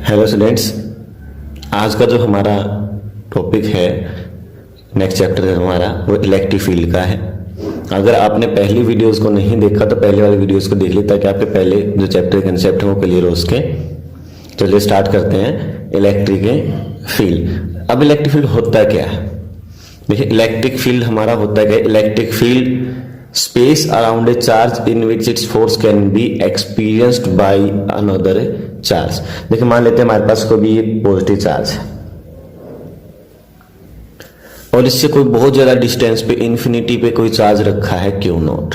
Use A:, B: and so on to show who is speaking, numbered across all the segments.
A: Hello students, आज का जो हमारा टॉपिक है, नेक्स्ट चैप्टर है हमारा, वो इलेक्ट्रिक फील्ड का है। अगर आपने पहली वीडियोस को नहीं देखा तो पहले वाली वीडियोस को देख ली ताकि आपके पहले जो चैप्टर के कंसेप्ट है वो क्लियर हो उसके। चलिए स्टार्ट करते हैं इलेक्ट्रिक फील्ड। अब इलेक्ट्रिक फील्ड होता क्या है? देखिए, इलेक्ट्रिक फील्ड हमारा होता क्या है? Electric field space around a charge in which its force can be experienced by another charge। देखिए, मान लेते हैं हमारे पास कोई भी पॉजिटिव चार्ज है और इससे कोई बहुत ज्यादा डिस्टेंस पे, इंफिनिटी पे कोई चार्ज रखा है क्यू नॉट।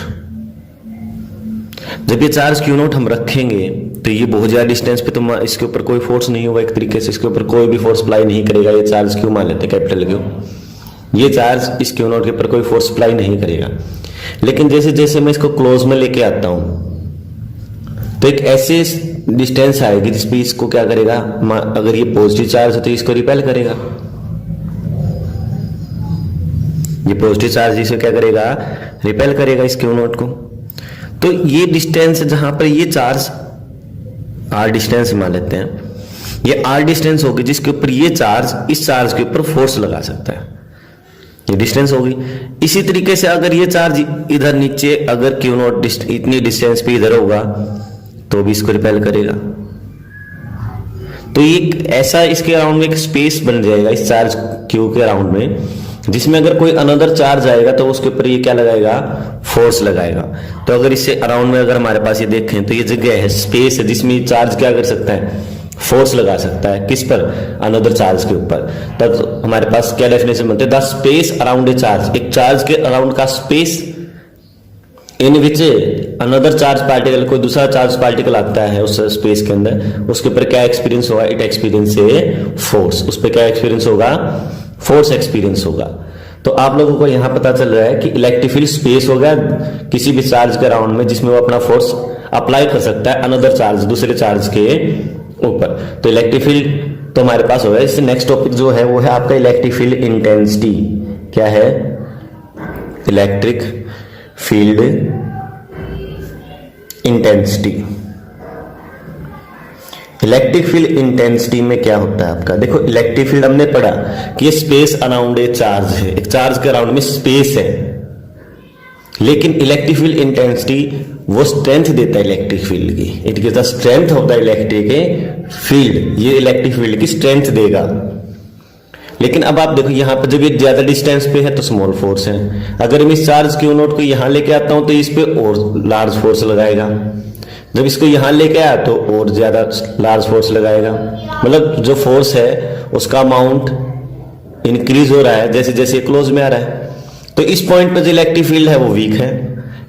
A: जब ये चार्ज क्यू नॉट हम रखेंगे तो ये बहुत ज्यादा डिस्टेंस पे, तो इसके ऊपर कोई फोर्स नहीं होगा, एक तरीके से इसके ऊपर कोई भी फोर्स अप्लाई नहीं करेगा। ये चार्ज क्यू मान लेते हैं, कैपिटल क्यू। ये चार्ज इस क्यू नॉट के ऊपर कोई फोर्स अप्लाई नहीं करेगा। लेकिन जैसे जैसे मैं इसको क्लोज में लेके आता हूं तो एक ऐसे डिस्टेंस आएगी जिसपे इसको क्या करेगा, अगर ये पॉजिटिव चार्ज है तो इसको रिपेल करेगा। ये पॉजिटिव चार्ज इसे क्या करेगा, रिपेल करेगा इस क्यू नॉट को। तो ये डिस्टेंस जहां पर ये चार्ज आर डिस्टेंस मान लेते हैं, ये आर डिस्टेंस होगी जिसके ऊपर ये चार्ज इस चार्ज के ऊपर फोर्स लगा सकता है। ये डिस्टेंस होगी। इसी तरीके से अगर ये चार्ज इधर नीचे, अगर क्यू नॉट इतनी डिस्टेंस पे इधर होगा तो भी इसको रिपेल करेगा। तो ये ऐसा इसके अराउंड में एक स्पेस बन जाएगा इस चार्ज क्यू के अराउंड में, जिसमें अगर कोई अनदर चार्ज आएगा तो उसके ऊपर ये क्या लगाएगा, फोर्स लगाएगा। तो अगर इससे अराउंड में अगर हमारे पास ये देखें तो ये जगह है, स्पेस है, जिसमें चार्ज क्या कर सकता है, फोर्स लगा सकता है। किस पर? अनदर चार्ज के ऊपर। तब हमारे पास क्या डेफिनेशन बनते हैं, the space around a charge. एक चार्ज के अराउंड का space in which another charge particle, कोई दूसरा चार्ज पार्टिकल आता है उस स्पेस के अंदर, उसके ऊपर क्या एक्सपीरियंस होगा, इट एक्सपीरियंस ए फोर्स। उस पर क्या एक्सपीरियंस होगा, फोर्स एक्सपीरियंस होगा। तो आप लोगों को यहां पता चल रहा है कि इलेक्ट्रिक फील्ड स्पेस हो गया किसी भी चार्ज के अराउंड में जिसमें वो अपना फोर्स अप्लाई कर सकता है अनदर चार्ज, दूसरे चार्ज के ऊपर। तो इलेक्ट्रिक फील्ड तो हमारे पास हो गया। इससे नेक्स्ट टॉपिक जो है वो है आपका इलेक्ट्रिक फील्ड इंटेंसिटी। क्या है? Electric field intensity. Electric field intensity में क्या होता है आपका, देखो इलेक्ट्रिक फील्ड हमने पढ़ा कि ये स्पेस अराउंड ए चार्ज है, एक चार्ज के अराउंड में स्पेस है। लेकिन इलेक्ट्रिक फील्ड इंटेंसिटी वो स्ट्रेंथ देता है इलेक्ट्रिक फील्ड की। It gives the strength of the electric field. ये इलेक्ट्रिक फील्ड की स्ट्रेंथ देगा। लेकिन अब आप देखो यहां पर जब ये ज्यादा डिस्टेंस पे है तो स्मॉल फोर्स है। अगर मैं इस चार्ज क्यू नॉट को यहां लेके आता हूं तो इस पे और लार्ज फोर्स लगाएगा। जब इसको यहां लेके आया तो और ज्यादा लार्ज फोर्स लगाएगा। मतलब जो फोर्स है उसका अमाउंट इंक्रीज हो रहा है जैसे जैसे क्लोज में आ रहा है। तो इस पॉइंट पे जो इलेक्ट्रिक फील्ड है वो वीक है,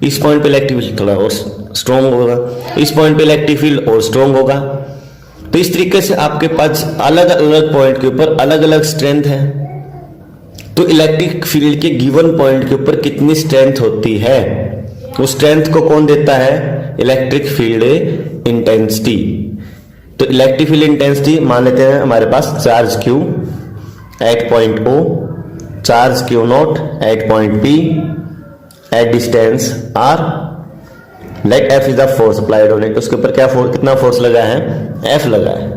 A: इस पॉइंट पे इलेक्ट्रिक फील्ड थोड़ा और स्ट्रॉन्ग होगा, इस पॉइंट पे इलेक्ट्रिक फील्ड और स्ट्रॉन्ग होगा। तो इस तरीके से आपके पास अलग अलग पॉइंट के ऊपर अलग अलग स्ट्रेंथ है। तो इलेक्ट्रिक फील्ड के गिवन पॉइंट के ऊपर कितनी स्ट्रेंथ होती है, उस स्ट्रेंथ को कौन देता है, इलेक्ट्रिक फील्ड इंटेंसिटी। तो इलेक्ट्रिक फील्ड इंटेंसिटी मान लेते हैं हमारे पास charge Q at point O, charge Q naught at point P at distance R, let F is the force applied on it. उसके ऊपर क्या कितना फोर्स लगा है, एफ लगा है।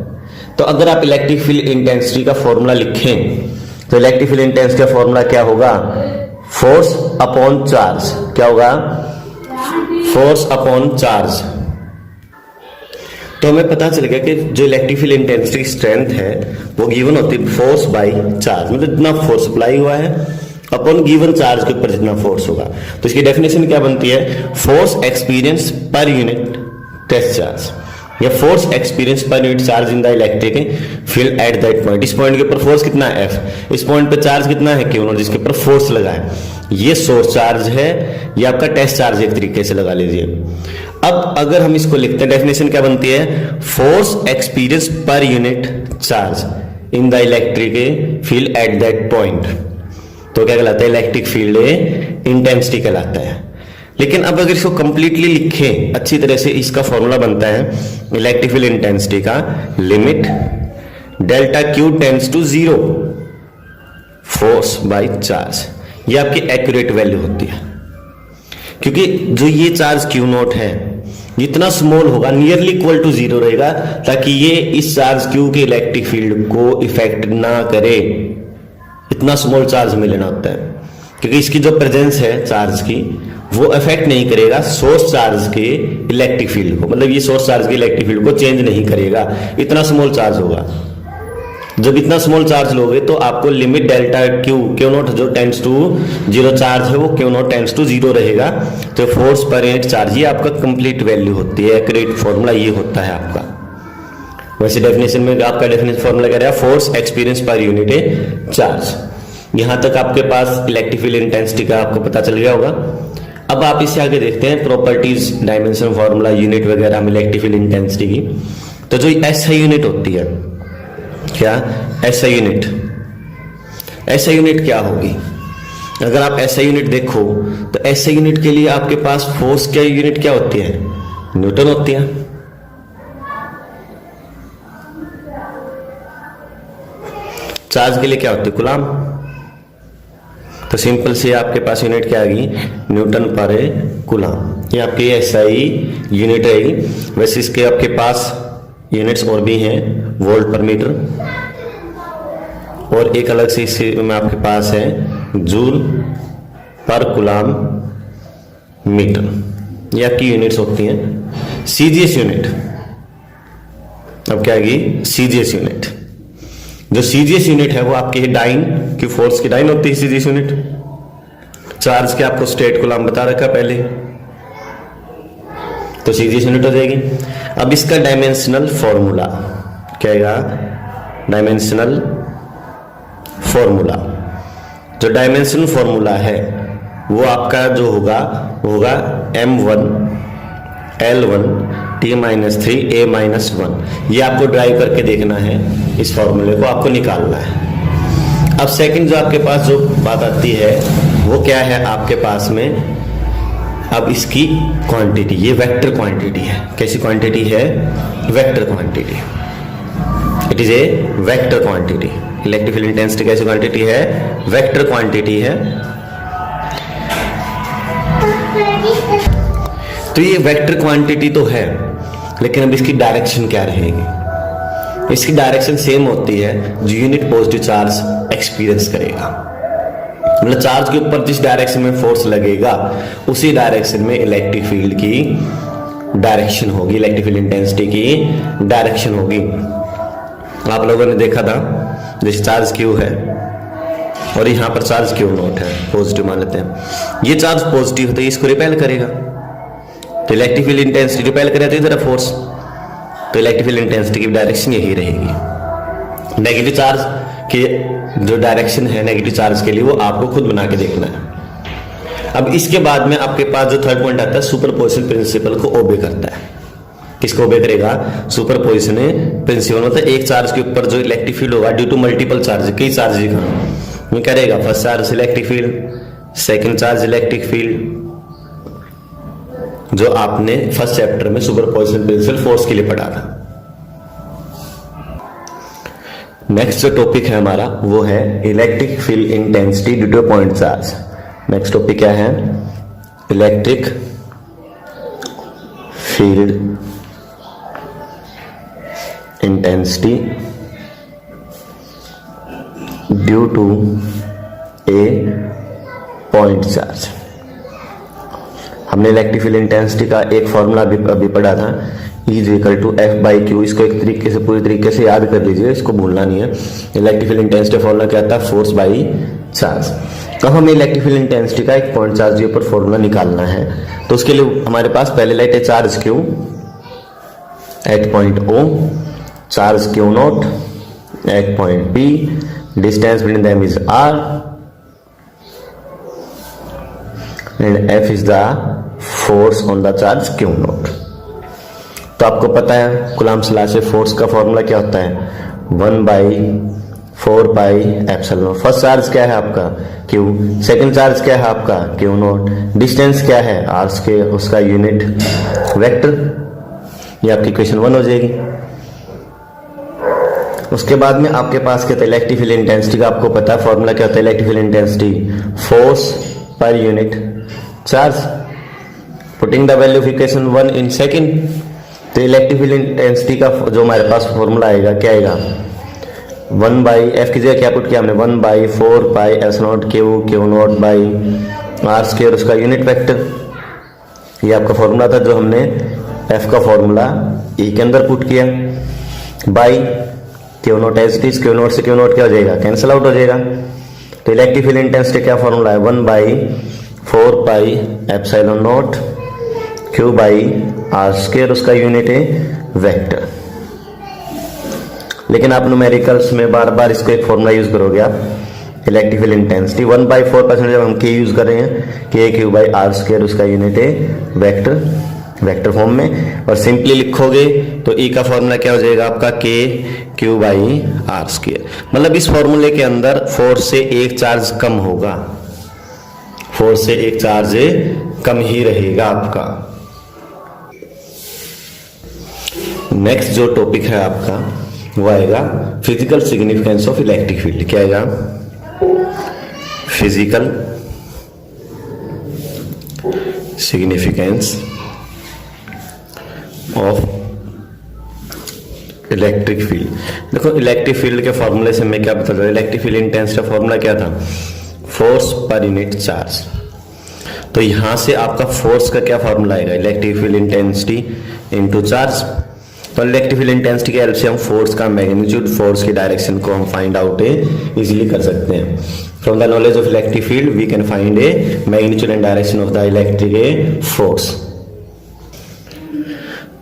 A: तो अगर आप इलेक्ट्रिक फील्ड इंटेंसिटी का फॉर्मूला लिखें तो इलेक्ट्रिक फील्ड इंटेंसिटी का फॉर्मूला क्या होगा, फोर्स अपॉन चार्ज। क्या होगा, फोर्स अपॉन चार्ज। तो हमें पता चल गया कि जो इलेक्ट्रिक फील्ड इंटेंसिटी स्ट्रेंथ है वो गिवन होती है फोर्स बाय चार्ज। मतलब जितना फोर्स अप्लाई हुआ है अपॉन गिवन चार्ज के ऊपर जितना फोर्स होगा। तो इसकी डेफिनेशन क्या बनती है, फोर्स एक्सपीरियंस पर यूनिट टेस्ट चार्ज, या फोर्स एक्सपीरियंस पर unit charge in the electric field at that point. इस पॉइंट के ऊपर फोर्स कितना है, एफ। इस पॉइंट पे चार्ज कितना है, क्यू नॉट, जिसके ऊपर फोर्स लगा है। ये सोर्स चार्ज है, ये आपका टेस्ट चार्ज एक तरीके से लगा लीजिए। अब अगर हम इसको लिखते हैं, डेफिनेशन क्या बनती है, फोर्स एक्सपीरियंस पर unit charge in the electric field at that point. तो क्या कहलाता है, इलेक्ट्रिक फील्ड इंटेंसिटी कहलाता है। लेकिन अब अगर इसको कंप्लीटली लिखें अच्छी तरह से, इसका फॉर्मूला बनता है इलेक्ट्रिक फील्ड इंटेंसिटी का, limit delta Q tends to 0 force by charge. ये आपकी एक्यूरेट वैल्यू होती है, क्योंकि जो ये चार्ज क्यू नॉट है जितना स्मॉल होगा नियरली इक्वल टू जीरो रहेगा, ताकि ये इस चार्ज क्यू के इलेक्ट्रिक फील्ड को इफेक्ट ना करे। इतना स्मॉल चार्ज में लेना होता है, क्योंकि इसकी जो प्रेजेंस है चार्ज की वो अफेक्ट नहीं करेगा सोर्स चार्ज के इलेक्ट्रिक फील्ड को, मतलब ये सोर्स चार्ज के इलेक्ट्रिक फील्ड को चेंज नहीं करेगा, इतना स्मॉल चार्ज होगा। जब इतना स्मॉल चार्ज लोगे तो आपको लिमिट डेल्टा क्यू नॉट जो टेंड्स टू जीरो चार्ज है वो Q not tends to zero रहेगा। तो फोर्स पर यूनिट चार्ज ये आपका कंप्लीट वैल्यू होती है, एक्यूरेट फॉर्मूला ये होता है आपका। वैसे डेफिनेशन में आपका डेफिनेशन फॉर्मूला क्या रहेगा, फोर्स एक्सपीरियंस पर यूनिट चार्ज। यहां तक आपके पास इलेक्ट्रिक फील्ड इंटेंसिटी का आपको पता चल गया होगा। अब आप इससे आगे देखते हैं प्रॉपर्टीज, डायमेंशन फॉर्मूला, यूनिट वगैरह में इलेक्ट्रिक फील्ड इंटेंसिटी की। तो जो एसआई यूनिट होती है, क्या एसआई यूनिट, एसआई यूनिट क्या होगी? अगर आप एसआई यूनिट देखो तो एसआई यूनिट के लिए आपके पास फोर्स क्या यूनिट क्या होती है, न्यूटन होती है। चार्ज के लिए क्या होती है, कूलम। तो सिंपल से आपके पास यूनिट क्या आ गई, न्यूटन पर कूलम। ये आपकी एसआई यूनिट रहेगी। वैसे इसके आपके पास यूनिट्स और भी हैं, वोल्ट पर मीटर, और एक अलग से इसी में आपके पास है जूल पर कूलम मीटर। ये आपकी यूनिट्स होती हैं। सीजीएस यूनिट अब क्या आएगी, सीजीएस यूनिट। जो सीजीएस यूनिट है वो आपकी डाइन की फोर्स की डाइन होती है सीजीएस यूनिट। चार्ज के आपको स्टेट कूलम बता रखा पहले, तो सीजीएस यूनिट हो जाएगी। अब इसका डायमेंशनल फॉर्मूला क्या आएगा, डायमेंशनल फॉर्मूला। जो डायमेंशनल फॉर्मूला है वो आपका जो होगा वो होगा m1 l1 t-3 a-1। ये आपको ड्राइव करके देखना है, इस फॉर्मूले को आपको निकालना है। अब सेकंड जो आपके पास जो बात आती है वो क्या है आपके पास में, अब इसकी क्वांटिटी, ये वेक्टर क्वांटिटी है। कैसी क्वांटिटी है, vector quantity. It is a vector quantity. Electric field intensity कैसी क्वांटिटी है, वेक्टर क्वांटिटी है। तो ये वेक्टर क्वांटिटी तो है, लेकिन अब इसकी डायरेक्शन क्या रहेगी? इसकी डायरेक्शन सेम होती है जो यूनिट पॉजिटिव चार्ज एक्सपीरियंस करेगा। मतलब चार्ज के ऊपर जिस डायरेक्शन में फोर्स लगेगा उसी डायरेक्शन में इलेक्ट्रिक फील्ड की डायरेक्शन होगी, इलेक्ट्रिक फील्ड इंटेंसिटी की डायरेक्शन होगी। आप लोगों ने देखा था जैसे चार्ज क्यू है और यहाँ पर चार्ज क्यू नॉट है, पॉजिटिव मान लेते हैं। ये चार्ज पॉजिटिव होता है, इसको रिपेल करेगा, तो इलेक्ट्रिक फील्ड इंटेंसिटी रिपेल करेगा, तो इधर फोर्स, तो इलेक्ट्रिक फील्ड इंटेंसिटी की डायरेक्शन यही रहेगी। नेगेटिव चार्ज की जो डायरेक्शन है नेगेटिव चार्ज के लिए वो आपको खुद बना के देखना है। अब इसके बाद में आपके पास जो थर्ड पॉइंट आता है, सुपरपोजिशन प्रिंसिपल को ओबे करता है। किसको ओबे करेगा, सुपरपोजिशन प्रिंसिपल। मतलब एक चार्ज के ऊपर जो इलेक्ट्रिक फील्ड होगा ड्यू टू मल्टीपल चार्ज, कई चार्ज का करेगा। First charge electric field, second charge electric field, जो आपने फर्स्ट चैप्टर में सुपरपोजिशन प्रिंसिपल फोर्स के लिए पढ़ा था। नेक्स्ट जो टॉपिक है हमारा वो है electric field intensity due to point charge. Next topic क्या है, electric field intensity due to a point charge. हमने इलेक्ट्रिक फील्ड इंटेंसिटी का एक फॉर्मूला अभी पढ़ा था, E is equal to F by Q. इसको एक तरीके से पूरी तरीके से याद कर लीजिए, इसको भूलना नहीं है। इलेक्ट्रिक फील्ड इंटेंसिटी फॉर्मूला क्या था, फोर्स बाई चार्ज। तो हमें इलेक्ट्रिक फील्ड इंटेंसिटी का एक पॉइंट चार्ज के ऊपर फॉर्मूला निकालना है। तो उसके लिए हमारे पास पहले लाइट है charge Q at point O, charge Q naught at point P, distance between them is R and F is the force on the charge Q naught. तो आपको पता है कूलम्ब्स लॉ से फोर्स का फॉर्मूला क्या होता है, 1/4 पाई एप्सिलॉन। फर्स्ट चार्ज क्या है आपका Q, सेकंड चार्ज क्या है आपका Q नॉट, डिस्टेंस क्या है R के, उसका यूनिट वेक्टर। ये आपकी क्वेश्चन 1 हो जाएगी। उसके बाद में आपके पास क्या था, इलेक्ट्रिक फील्ड इंटेंसिटी का आपको पता है फॉर्मूला क्या होता है, इलेक्ट्रिक फील्ड इंटेंसिटी फोर्स पर unit charge. Putting the value of equation 1 in second, तो इलेक्ट्रिक फील्ड इंटेंसिटी का जो हमारे पास फॉर्मूला आएगा क्या आएगा, 1 बाई एफ की जगह क्या पुट किया हमने, 1 by 4 pi S naught Q naught by R square, उसका यूनिट वेक्टर। ये आपका फॉर्मूला था जो हमने एफ का फॉर्मूला ई के अंदर पुट किया, by Q naught as it is, Q naught से क्यू नॉट क्या हो जाएगा, कैंसिल आउट हो जाएगा। तो इलेक्ट्रिक फील्ड इंटेंसिटी क्या फॉर्मूला है, 1 by 4 pi epsilon naught Q by R square, उसका यूनिट है वेक्टर। लेकिन आप न्यूमेरिकल्स में बार बार इसको एक फॉर्मूला यूज करोगे आप, इलेक्ट्रिक फील्ड इंटेंसिटी 1/4% जब हम के यूज कर रहे हैं, के क्यू बाई आर स्क्वायर, उसका यूनिट है वेक्टर फॉर्म में। और सिंपली लिखोगे तो ई का फॉर्मूला क्या हो जाएगा आपका, के क्यू बाई आर स्क्वायर। मतलब इस फॉर्मूले के अंदर फोर्स से एक चार्ज कम होगा, फोर्स से एक चार्ज कम ही रहेगा आपका। नेक्स्ट जो टॉपिक है आपका वो आएगा physical significance of electric field. क्या आएगा, physical significance of electric field. देखो इलेक्ट्रिक फील्ड के फॉर्मूले से मैं क्या बता रहा हूं, इलेक्ट्रिक फील्ड इंटेंसिटी का फॉर्मूला क्या था, फोर्स पर यूनिट चार्ज। तो यहां से आपका फोर्स का क्या फॉर्मूला आएगा, electric field intensity into charge. तो इलेक्ट्रिक फील्ड इंटेंसिटी के हेल्प से हम फोर्स का मैग्नीट्यूड, फोर्स की डायरेक्शन को हम फाइंड आउट इजीली कर सकते हैं। From the knowledge of electric field we can find a magnitude and direction of the electric force.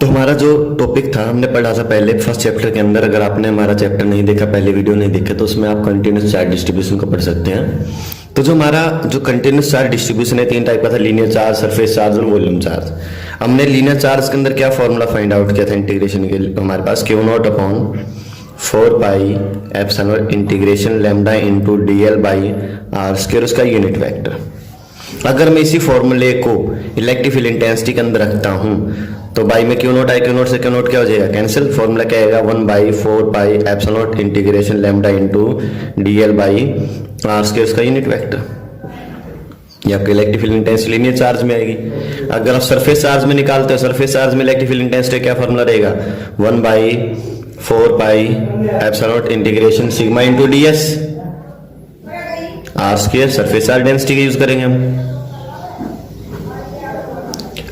A: तो हमारा जो टॉपिक था हमने पढ़ा था पहले फर्स्ट चैप्टर के अंदर। अगर आपने हमारा चैप्टर नहीं देखा, पहले वीडियो नहीं देखा, तो उसमें आप कंटिन्यूस चार्ज डिस्ट्रीब्यूशन को पढ़ सकते हैं। तो जो हमारा जो कंटिन्यूस चार्ज डिस्ट्रीब्यूशन है 3 टाइप का था, लीनियर चार्ज, सरफेस चार्ज और वॉल्यूम चार्ज। हमने लीनियर चार्ज के अंदर क्या फॉर्मूला फाइंड आउट किया था इंटीग्रेशन के लिए, हमारे पास Q naught upon 4 pi epsilon integration lambda into DL by R square, उसका यूनिट वेक्टर। अगर मैं इसी फॉर्मूले को इलेक्ट्रिक फील्ड इंटेंसिटी के अंदर रखता हूं तो बाई में Q naught I, Q naught से क्यू नॉट क्या हो जाएगा, कैंसिल। फॉर्मूला क्या आएगा, 1/4 pi epsilon integration lambda into DL by R square, उसका यूनिट वेक्टर। ये आपके electric field intensity linear charge में आएगी। अगर आप सरफेस चार्ज में निकालते हो, सरफेस चार्ज में इलेक्ट्रिक फील्ड इंटेंसिटी क्या फॉर्मूला रहेगा, 1/4 pi epsilon integration sigma into DS R square, surface charge density का यूज करेंगे हम।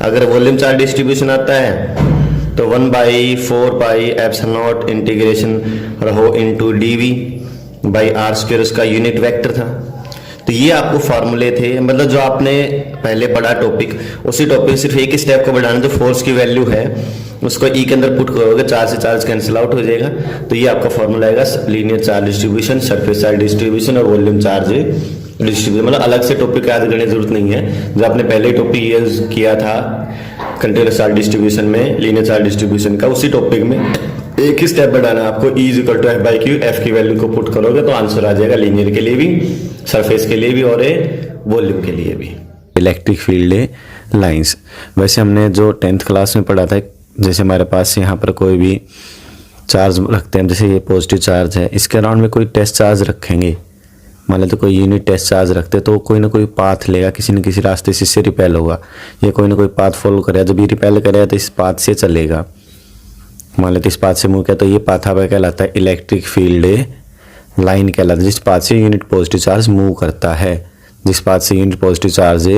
A: अगर वॉल्यूम चार्ज डिस्ट्रीब्यूशन आता है तो 1/4 pi epsilon integration rho into DV by R square, उसका यूनिट वेक्टर था। तो ये आपको फॉर्मूले थे, मतलब जो आपने पहले पढ़ा टॉपिक, उसी टॉपिक सिर्फ एक ही स्टेप को बढ़ाना, जो फोर्स की वैल्यू है उसको ई के अंदर पुट करोगे, चार्ज से चार्ज कैंसिल आउट हो जाएगा। तो ये आपका फॉर्मूला आएगा linear charge distribution, surface charge distribution और वॉल्यूम चार्ज डिस्ट्रीब्यूशन। मतलब अलग से टॉपिक याद करने की जरूरत नहीं है, जो आपने पहले टॉपिक यूज किया था कंटीन्यूअस चार्ज डिस्ट्रीब्यूशन में, लीनियर चार्ज डिस्ट्रीब्यूशन का, उसी टॉपिक में एक ही स्टेप बढ़ाना है आपको। E equal to F by Q, F की वैल्यू को पुट करोगे तो आंसर आ जाएगा लीनियर के लिए भी, सरफेस के लिए भी और वॉल्यूम के लिए भी। इलेक्ट्रिक फील्ड लाइंस, वैसे हमने जो 10th क्लास में पढ़ा था, जैसे हमारे पास यहाँ पर कोई भी चार्ज रखते हैं, जैसे ये पॉजिटिव चार्ज है, इसके अराउंड में कोई टेस्ट चार्ज रखेंगे, मान लेते तो कोई यूनिट टेस्ट चार्ज रखते तो कोई ना कोई पाथ लेगा, किसी न किसी रास्ते से इससे रिपेल होगा, ये कोई ना कोई पाथ फॉलो करेगा। जब ये रिपेल करेगा तो इस पाथ से चलेगा, मान लेते इस पाथ से मूव किया तो ये पाथ आपका कहलाता है इलेक्ट्रिक फील्ड लाइन कहलाता है, जिस पाथ से यूनिट पॉजिटिव चार्ज मूव करता है, जिस पाथ से यूनिट पॉजिटिव चार्ज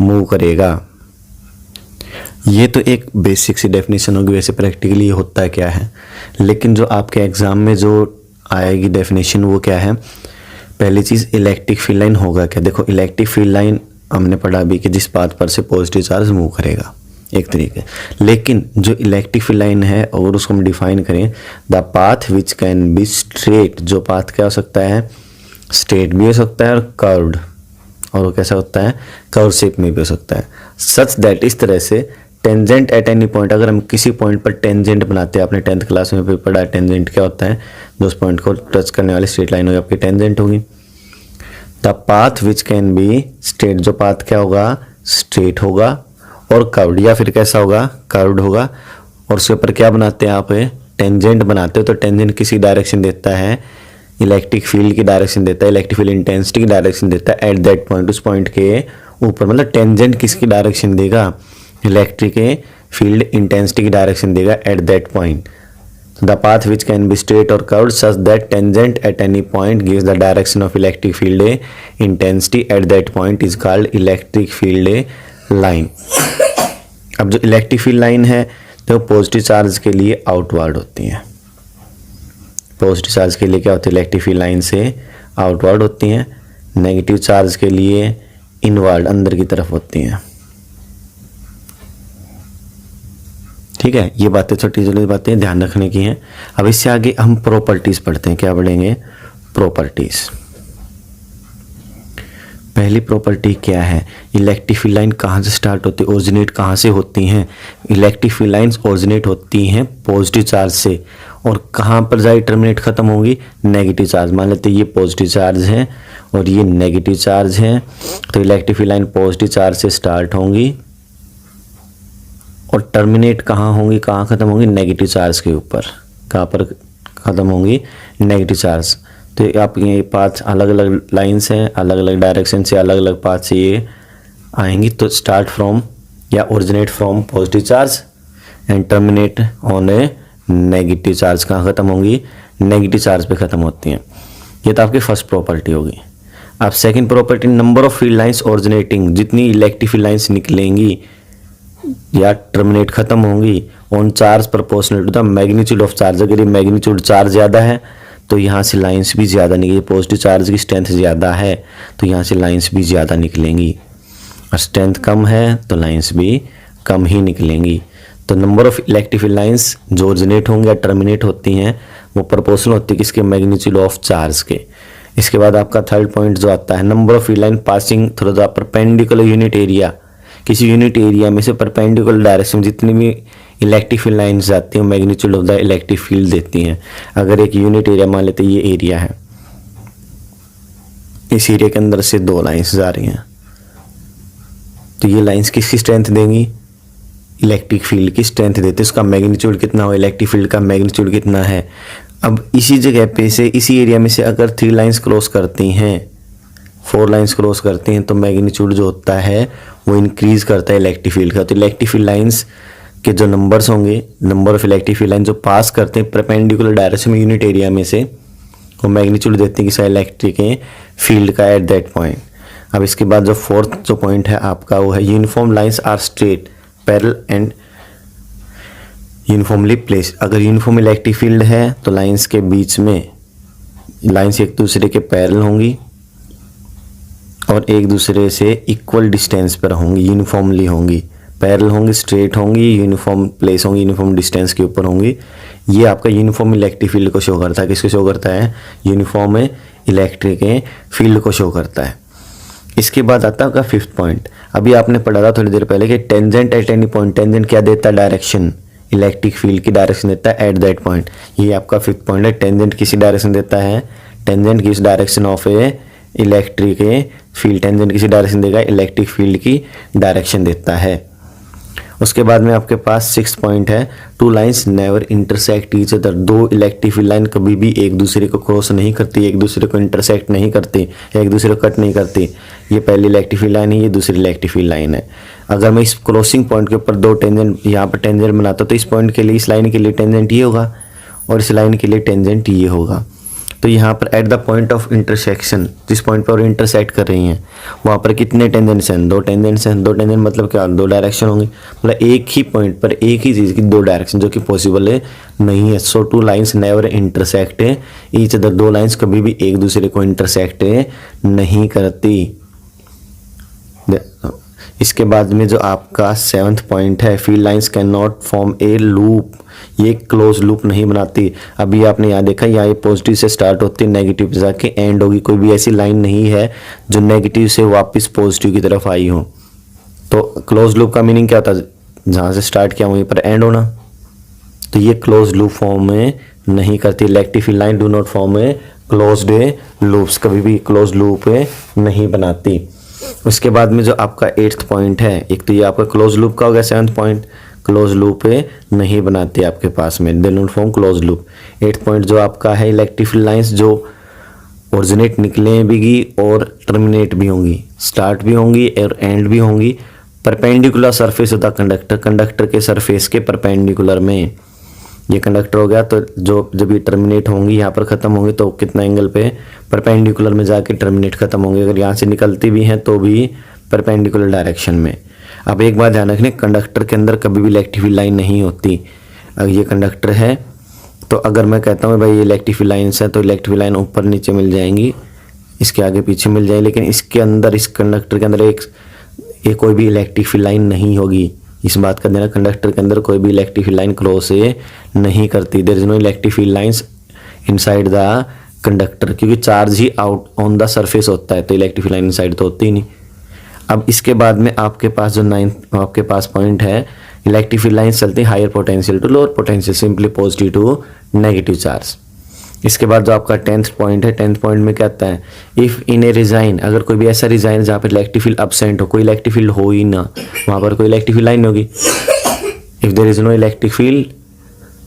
A: मूव करेगा। ये तो एक बेसिक सी डेफिनेशन होगी, वैसे प्रैक्टिकली होता क्या है, लेकिन जो आपके एग्जाम में जो आएगी डेफिनेशन वो क्या है। पहली चीज़, इलेक्ट्रिक फील्ड लाइन होगा क्या। देखो इलेक्ट्रिक फील्ड लाइन हमने पढ़ा भी कि जिस पाथ पर से पॉजिटिव चार्ज मूव करेगा, एक तरीके। लेकिन जो इलेक्ट्रिक फील्ड लाइन है और उसको हम डिफाइन करें, the path which can be straight, जो पाथ क्या हो सकता है, स्ट्रेट भी हो सकता है और कर्व्ड, और वो कैसा होता है, कर्व शेप में भी हो सकता है। सच दैट, इस तरह से टेंजेंट एट एनी पॉइंट, अगर हम किसी पॉइंट पर टेंजेंट बनाते हैं, आपने 10th क्लास में भी पढ़ा टेंजेंट क्या होता है, जो उस पॉइंट को टच करने वाली स्ट्रेट लाइन होगी आपकी टेंजेंट होगी। The path which can be straight, जो पाथ क्या होगा, स्ट्रेट होगा और कर्व्ड, या फिर कैसा होगा, कर्व्ड होगा, और उसके ऊपर क्या बनाते हैं आप, टेंजेंट बनाते हो। तो टेंजेंट किसी डायरेक्शन देता है, इलेक्ट्रिक फील्ड की डायरेक्शन देता है, इलेक्ट्रिक फील्ड इंटेंसिटी की डायरेक्शन देता है एट दैट पॉइंट, उस पॉइंट के ऊपर। मतलब टेंजेंट किसकी डायरेक्शन देगा, इलेक्ट्रिक फील्ड इंटेंसिटी की डायरेक्शन देगा at that point. The path which can be straight और curved such that tangent at any point gives the direction of electric field intensity at that point is called electric field line. अब जो electric field line है तो positive charge के लिए outward होती है. Positive charge के लिए क्या होती है, इलेक्ट्रिक फील्ड लाइन से आउटवर्ड होती हैं. नेगेटिव चार्ज के लिए इनवर्ड अंदर की तरफ होती हैं. ठीक है, ये बातें छोटी छोटी बातें ध्यान रखने की हैं. अब इससे आगे हम प्रॉपर्टीज पढ़ते हैं. क्या पढ़ेंगे, प्रॉपर्टीज. पहली प्रॉपर्टी क्या है, इलेक्ट्रिक फील्ड लाइन कहाँ से स्टार्ट होती है, ओरिजिनेट कहाँ से होती हैं. इलेक्ट्रिक फील्ड लाइंस ओरिजिनेट होती हैं पॉजिटिव चार्ज से, और कहाँ पर जाए टर्मिनेट खत्म होगी, नेगेटिव चार्ज. मान लेते ये पॉजिटिव चार्ज है और ये नेगेटिव चार्ज है, तो electric field line positive charge से स्टार्ट होंगी और टर्मिनेट कहाँ होंगी, कहाँ खत्म होंगी, नेगेटिव चार्ज के ऊपर. कहाँ पर खत्म होंगी, नेगेटिव चार्ज. तो आप ये पाथ अलग अलग लाइंस हैं, अलग अलग डायरेक्शन से, अलग अलग पाथ से ये आएंगी. तो स्टार्ट फ्रॉम या originate from positive charge and terminate on A negative charge. कहाँ खत्म होंगी, नेगेटिव चार्ज पे खत्म होती हैं. ये तो आपकी फर्स्ट प्रॉपर्टी होगी. अब second property, number of field lines originating, जितनी इलेक्ट्रिक फील्ड लाइंस निकलेंगी या टर्मिनेट खत्म होंगी on charge proportional to the magnitude of charge. अगर ये मैग्नीट्यूड चार्ज ज़्यादा है तो यहाँ से लाइंस भी ज़्यादा निकलेंगी. पॉजिटिव चार्ज की स्ट्रेंथ ज़्यादा है तो यहाँ से लाइंस भी ज़्यादा निकलेंगी, और स्ट्रेंथ कम है तो लाइंस भी कम ही निकलेंगी. तो number of electric field lines जो ओरिजिनेट होंगे या टर्मिनेट होती हैं वो प्रोपोर्शनल होती है किसके, मैग्नीट्यूड ऑफ चार्ज के. इसके बाद आपका थर्ड पॉइंट जो आता है, number of field line passing through the perpendicular unit area. किसी यूनिट एरिया में से परपेंडिकुलर डायरेक्शन जितनी भी इलेक्ट्रिक फील्ड लाइंस जाती हैं magnitude of the electric field देती हैं. अगर एक यूनिट एरिया मान लेते ये एरिया है, इस एरिया के अंदर से दो लाइंस जा रही हैं, तो ये लाइंस किसकी स्ट्रेंथ देंगी, इलेक्ट्रिक फील्ड की स्ट्रेंथ देते हैं. उसका मैग्नीट्यूड कितना हो, इलेक्ट्रिक फील्ड का मैग्नीट्यूड कितना है. अब इसी जगह पे से, इसी एरिया में से अगर 3 लाइंस क्रॉस करती हैं, 4 लाइंस क्रॉस करती हैं, तो मैग्नीट्यूड जो होता है वो इंक्रीज करता है इलेक्ट्रिक फील्ड का. तो इलेक्ट्रिक फील्ड लाइंस के जो नंबर्स होंगे, number of electric field line जो पास करते हैं परपेंडिकुलर डायरेक्शन में यूनिट एरिया में से, वो मैग्नीट्यूड देते हैं कि इलेक्ट्रिक फील्ड का एट दैट पॉइंट. अब इसके बाद जो फोर्थ जो पॉइंट है आपका वो है uniform lines are straight parallel and uniformly place. अगर यूनिफॉर्म इलेक्ट्रिक फील्ड है तो लाइंस के बीच में लाइंस एक दूसरे के पैरेलल होंगी और एक दूसरे से इक्वल डिस्टेंस पर होंगी, यूनिफॉर्मली होंगी, पैरेलल होंगी, स्ट्रेट होंगी, यूनिफॉर्म प्लेस होंगी, यूनिफॉर्म डिस्टेंस के ऊपर होंगी. ये आपका यूनिफॉर्म इलेक्ट्रिक फील्ड को शो करता है. किसको शो करता है, यूनिफॉर्म इलेक्ट्रिक फील्ड को शो करता है. इसके बाद आता है आपका फिफ्थ पॉइंट. अभी आपने पढ़ा था थोड़ी देर पहले कि tangent at any point. Tangent क्या देता है, डायरेक्शन, इलेक्ट्रिक फील्ड की डायरेक्शन देता है एट दैट पॉइंट. ये आपका फिफ्थ पॉइंट है. टेंजेंट किसी डायरेक्शन देता है, टेंजेंट किस direction of A electric field. Tangent किसी डायरेक्शन देगा, इलेक्ट्रिक फील्ड की डायरेक्शन देता है. उसके बाद में आपके पास सिक्स पॉइंट है, 2 lines never intersect each other. 2 electric field line कभी भी एक दूसरे को क्रॉस नहीं करती, एक दूसरे को इंटरसेक्ट नहीं करती, एक दूसरे को कट नहीं करती. ये पहली इलेक्ट्रिक फील्ड लाइन है, ये दूसरी इलेक्ट्रिक फील्ड लाइन है. अगर मैं इस क्रॉसिंग पॉइंट के ऊपर 2 टेंजेंट यहाँ पर टेंजेंट बनाता तो इस पॉइंट के लिए, इस लाइन के लिए टेंजेंट ये होगा और इस लाइन के लिए टेंजेंट ये होगा. तो यहाँ पर at the point of intersection, जिस पॉइंट पर इंटरसेक्ट कर रही हैं वहाँ पर कितने टेंजेंट्स हैं, 2 टेंजेंट्स हैं. 2 टेंजेंट मतलब क्या, 2 डायरेक्शन होंगे. मतलब एक ही पॉइंट पर एक ही चीज़ की 2 डायरेक्शन, जो कि पॉसिबल है नहीं है. सो 2 lines never intersect each other. 2 lines कभी भी एक दूसरे को इंटरसेक्ट नहीं करती. इसके बाद में जो आपका 7th पॉइंट है, field lines can not form A loop. ये क्लोज लूप नहीं बनाती. अभी आपने यहाँ देखा, यहाँ ये पॉजिटिव से स्टार्ट होती है, नेगेटिव से जाके एंड होगी. कोई भी ऐसी लाइन नहीं है जो नेगेटिव से वापस पॉजिटिव की तरफ आई हो. तो क्लोज लूप का मीनिंग क्या होता है, जहाँ से स्टार्ट किया वहीं पर एंड होना. तो ये क्लोज लूप फॉर्म में नहीं करती. Electric field line do not form a closed loops, कभी भी क्लोज लूप नहीं बनाती. उसके बाद में जो आपका 8th पॉइंट है, एक तो ये आपका क्लोज लूप का हो गया. 7th पॉइंट, क्लोज लूप नहीं बनाती आपके पास में, they not form close loop. 8th point जो आपका है, इलेक्ट्रिक फील्ड लाइंस जो ओरिजिनेट निकले भी और टर्मिनेट भी होंगी, स्टार्ट भी होंगी और एंड भी होंगी परपेंडिकुलर सरफेस होता कंडक्टर, कंडक्टर के सरफेस के परपेंडिकुलर में ये कंडक्टर हो गया, तो जो जब ये टर्मिनेट होंगी यहाँ पर ख़त्म होंगी तो कितना एंगल पे, परपेंडिकुलर में जाके टर्मिनेट ख़त्म होंगी। अगर यहाँ से निकलती भी हैं तो भी परपेंडिकुलर डायरेक्शन में। अब एक बात ध्यान रखनी, कंडक्टर के अंदर कभी भी इलेक्ट्रिक फील्ड लाइन नहीं होती। अगर ये कंडक्टर है तो अगर मैं कहता हूँ भाई ये इलेक्ट्रिक फील्ड लाइन्स है तो इलेक्ट्रिक फील्ड लाइन ऊपर नीचे मिल जाएंगी, इसके आगे पीछे मिल जाएगी, लेकिन इसके अंदर, इस कंडक्टर के अंदर एक कोई भी इलेक्ट्रिक फील्ड लाइन नहीं होगी। इस बात का देना, कंडक्टर के अंदर कोई भी इलेक्ट्रिक फील्ड लाइन क्रॉस नहीं करती। There is no electric field lines inside the conductor, क्योंकि चार्ज ही आउट ऑन द सरफेस होता है, तो इलेक्ट्रिक फील्ड लाइन इनसाइड तो होती ही नहीं। अब इसके बाद में आपके पास जो 9th आपके पास पॉइंट है, इलेक्ट्रिक फील्ड लाइंस चलती हैं higher potential to lower potential, simply positive to negative charge. इसके बाद जो आपका 10th पॉइंट है, 10th पॉइंट में क्या आता है, इफ़ इन ए रिजाइन, अगर कोई भी ऐसा रिजाइन जहाँ पर इलेक्ट्रिक फील्ड अब्सेंट हो, कोई इलेक्ट्रिक फील्ड हो ही ना, वहाँ पर कोई इलेक्ट्रिक फील्ड लाइन होगी। If there is no electric field,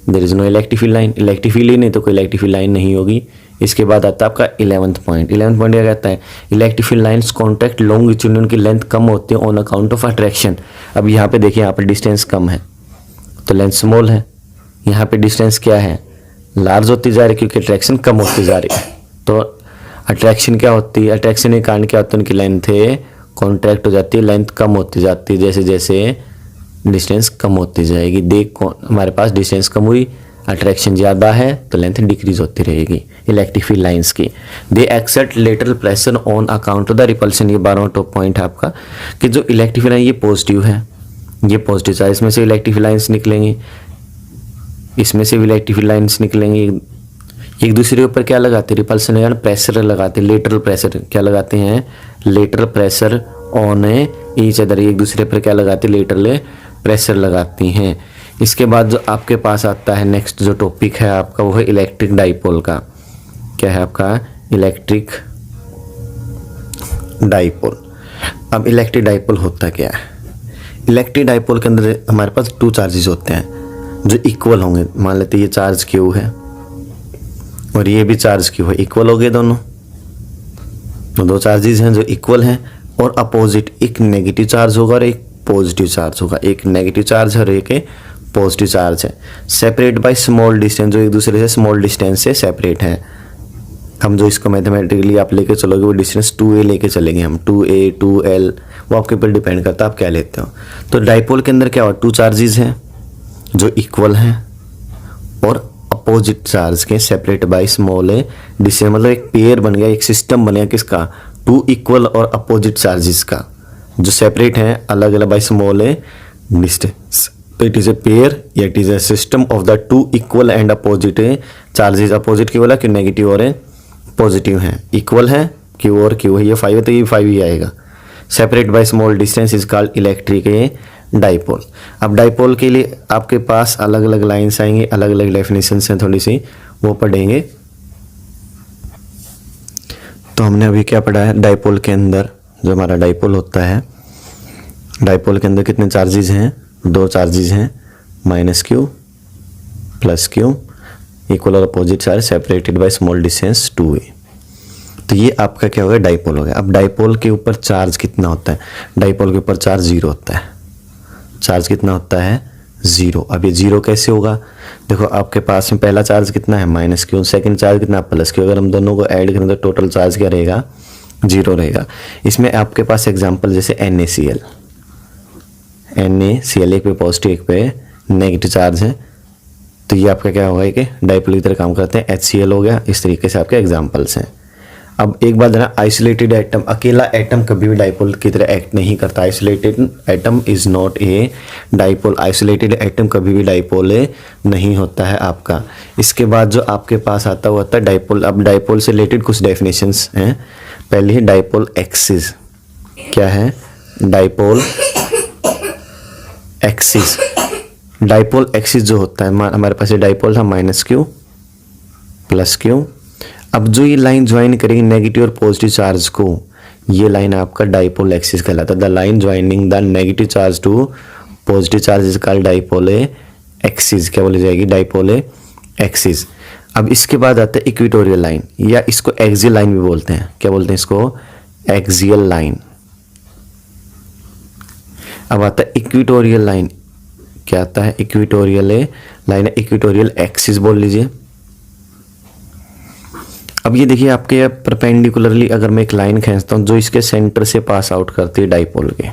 A: there is no electric field line, electric field ही नहीं तो कोई इलेक्ट्रिक फील्ड लाइन नहीं होगी। इसके बाद आता है आपका 11th पॉइंट। 11th पॉइंट क्या कहता है, electric field lines contact longitude, उनकी लेंथ कम होती है ऑन अकाउंट ऑफ अट्रैक्शन। अब यहाँ पे देखिए, यहाँ पर डिस्टेंस कम है तो लेंथ स्मॉल है, यहाँ पे डिस्टेंस क्या है, लार्ज होती जा रही है क्योंकि अट्रैक्शन कम होती जा रही है। तो अट्रैक्शन क्या होती है, अट्रैक्शन के कारण क्या होता है, उनकी लेंथ कॉन्ट्रैक्ट हो जाती है, लेंथ कम होती जाती है जैसे जैसे डिस्टेंस कम होती जाएगी। देख हमारे पास डिस्टेंस कम हुई, अट्रैक्शन ज़्यादा है तो लेंथ डिक्रीज होती रहेगी इलेक्ट्रिक फील्ड लाइंस की। They exert lateral pressure on account of the repulsion. ये 12वां टॉप पॉइंट है आपका, कि जो इलेक्ट्रिक फील्ड लाइन ये पॉजिटिव है, ये पॉजिटिव चार्ज, इसमें से इलेक्ट्रिक फील्ड लाइंस निकलेंगी, इसमें से भी इलेक्ट्रिक फील्ड लाइंस निकलेंगी। एक दूसरे के ऊपर क्या लगाते हैं, रिपल्सन यानी प्रेशर लगाते हैं, लेटरल प्रेशर क्या लगाते हैं, lateral pressure on each other, एक दूसरे पर क्या लगाते हैं, लेटरल प्रेशर लगाती हैं। इसके बाद जो आपके पास आता है नेक्स्ट जो टॉपिक है आपका, वो है इलेक्ट्रिक डाइपोल का। क्या है आपका, इलेक्ट्रिक डाइपोल। अब इलेक्ट्रिक डाइपोल होता क्या है, इलेक्ट्रिक डाइपोल के अंदर हमारे पास 2 चार्जेस होते हैं जो इक्वल होंगे। मान लेते हैं ये चार्ज क्यू है और ये भी चार्ज क्यू है, इक्वल हो गए दोनों, तो 2 चार्जेस हैं जो इक्वल हैं। और अपोजिट, एक नेगेटिव चार्ज होगा और एक पॉजिटिव चार्ज होगा, एक नेगेटिव चार्ज है और एक पॉजिटिव चार्ज है। सेपरेट बाय स्मॉल डिस्टेंस, जो एक दूसरे से स्मॉल डिस्टेंस से सेपरेट है। हम जो इसको मैथमेटिकली आप लेके चलोगे वो डिस्टेंस 2a लेके चलेंगे हम, 2a 2l, वो आपके ऊपर डिपेंड करता है आप क्या लेते हो। तो डाइपोल के अंदर क्या हो, 2 चार्जेस हैं जो इक्वल हैं और अपोजिट चार्ज के सेपरेट बाय स्मॉल डिस्टेंस, मतलब एक पेयर बन गया, एक सिस्टम बन गया किसका, 2 इक्वल और अपोजिट चार्जेस का, जो सेपरेट हैं अलग अलग बाय स्मॉल डिस्टेंस। तो इट इज ए पेयर या it is a system of the 2 equal and opposite charges. Opposite क्यों बोला, कि नेगेटिव और पॉजिटिव हैं, इक्वल है क्यू और क्यू है, ये 5 है तो ये 5 ही आएगा। Separate by small distance is called electric dipole. अब डाइपोल के लिए आपके पास अलग अलग लाइन्स आएंगी, अलग अलग डेफिनेशंस हैं, थोड़ी सी वो पढ़ेंगे। तो हमने अभी क्या पढ़ा है, डाइपोल के अंदर जो हमारा डाइपोल होता है, डाइपोल के अंदर कितने चार्जेस हैं, 2 चार्जेस हैं, -q +q, इक्वल और opposite charge separated by small distance 2a। तो ये आपका क्या होगा, डाइपोल हो गया। अब डाइपोल के ऊपर चार्ज कितना होता है, डाइपोल के ऊपर चार्ज 0 होता है। चार्ज कितना होता है, 0। अब ये 0 कैसे होगा, देखो आपके पास में पहला चार्ज कितना है, -q, सेकंड चार्ज कितना, +q। अगर हम दोनों को ऐड करें तो टोटल चार्ज क्या रहेगा, 0 रहेगा। इसमें आपके पास एग्जाम्पल जैसे NaCl, एक पे पॉजिटिव एक पे नेगेटिव चार्ज है, तो ये आपका क्या होगा कि डाइपोल की तरह काम करते हैं। HCl हो गया, इस तरीके से आपके एग्जाम्पल्स हैं। अब एक बात है ना, आइसोलेटेड एटम, अकेला एटम कभी भी डाइपोल की तरह एक्ट नहीं करता। Isolated atom is not a dipole, isolated atom कभी भी डाइपोल नहीं होता है आपका। इसके बाद जो आपके पास आता हुआ था डाइपोल। अब डाइपोल से रिलेटेड कुछ डेफिनेशंस हैं। पहले है डाइपोल एक्सिस। क्या है, डाइपोल एक्सिस। डाइपोल एक्सिस जो होता है, हमारे पास ये डाइपोल था -q +q। अब जो ये लाइन ज्वाइन करेगी नेगेटिव और पॉजिटिव चार्ज को, ये लाइन आपका डाइपोल एक्सिस कहलाता है। The line joining the negative charge to positive charge is called dipole axis. क्या बोली जाएगी, डाइपोल एक्सिस। अब इसके बाद आता है इक्वेटोरियल लाइन, या इसको एक्सियल लाइन भी बोलते हैं। क्या बोलते हैं इसको, एक्सियल लाइन। अब आता है इक्वेटोरियल लाइन। क्या आता है? इक्वेटोरियल लाइन है, इक्वेटोरियल एक्सिस बोल लीजिए। अब ये देखिए आपके परपेंडिकुलरली अगर मैं एक लाइन खींचता हूँ जो इसके सेंटर से पास आउट करती है डाइपोल के,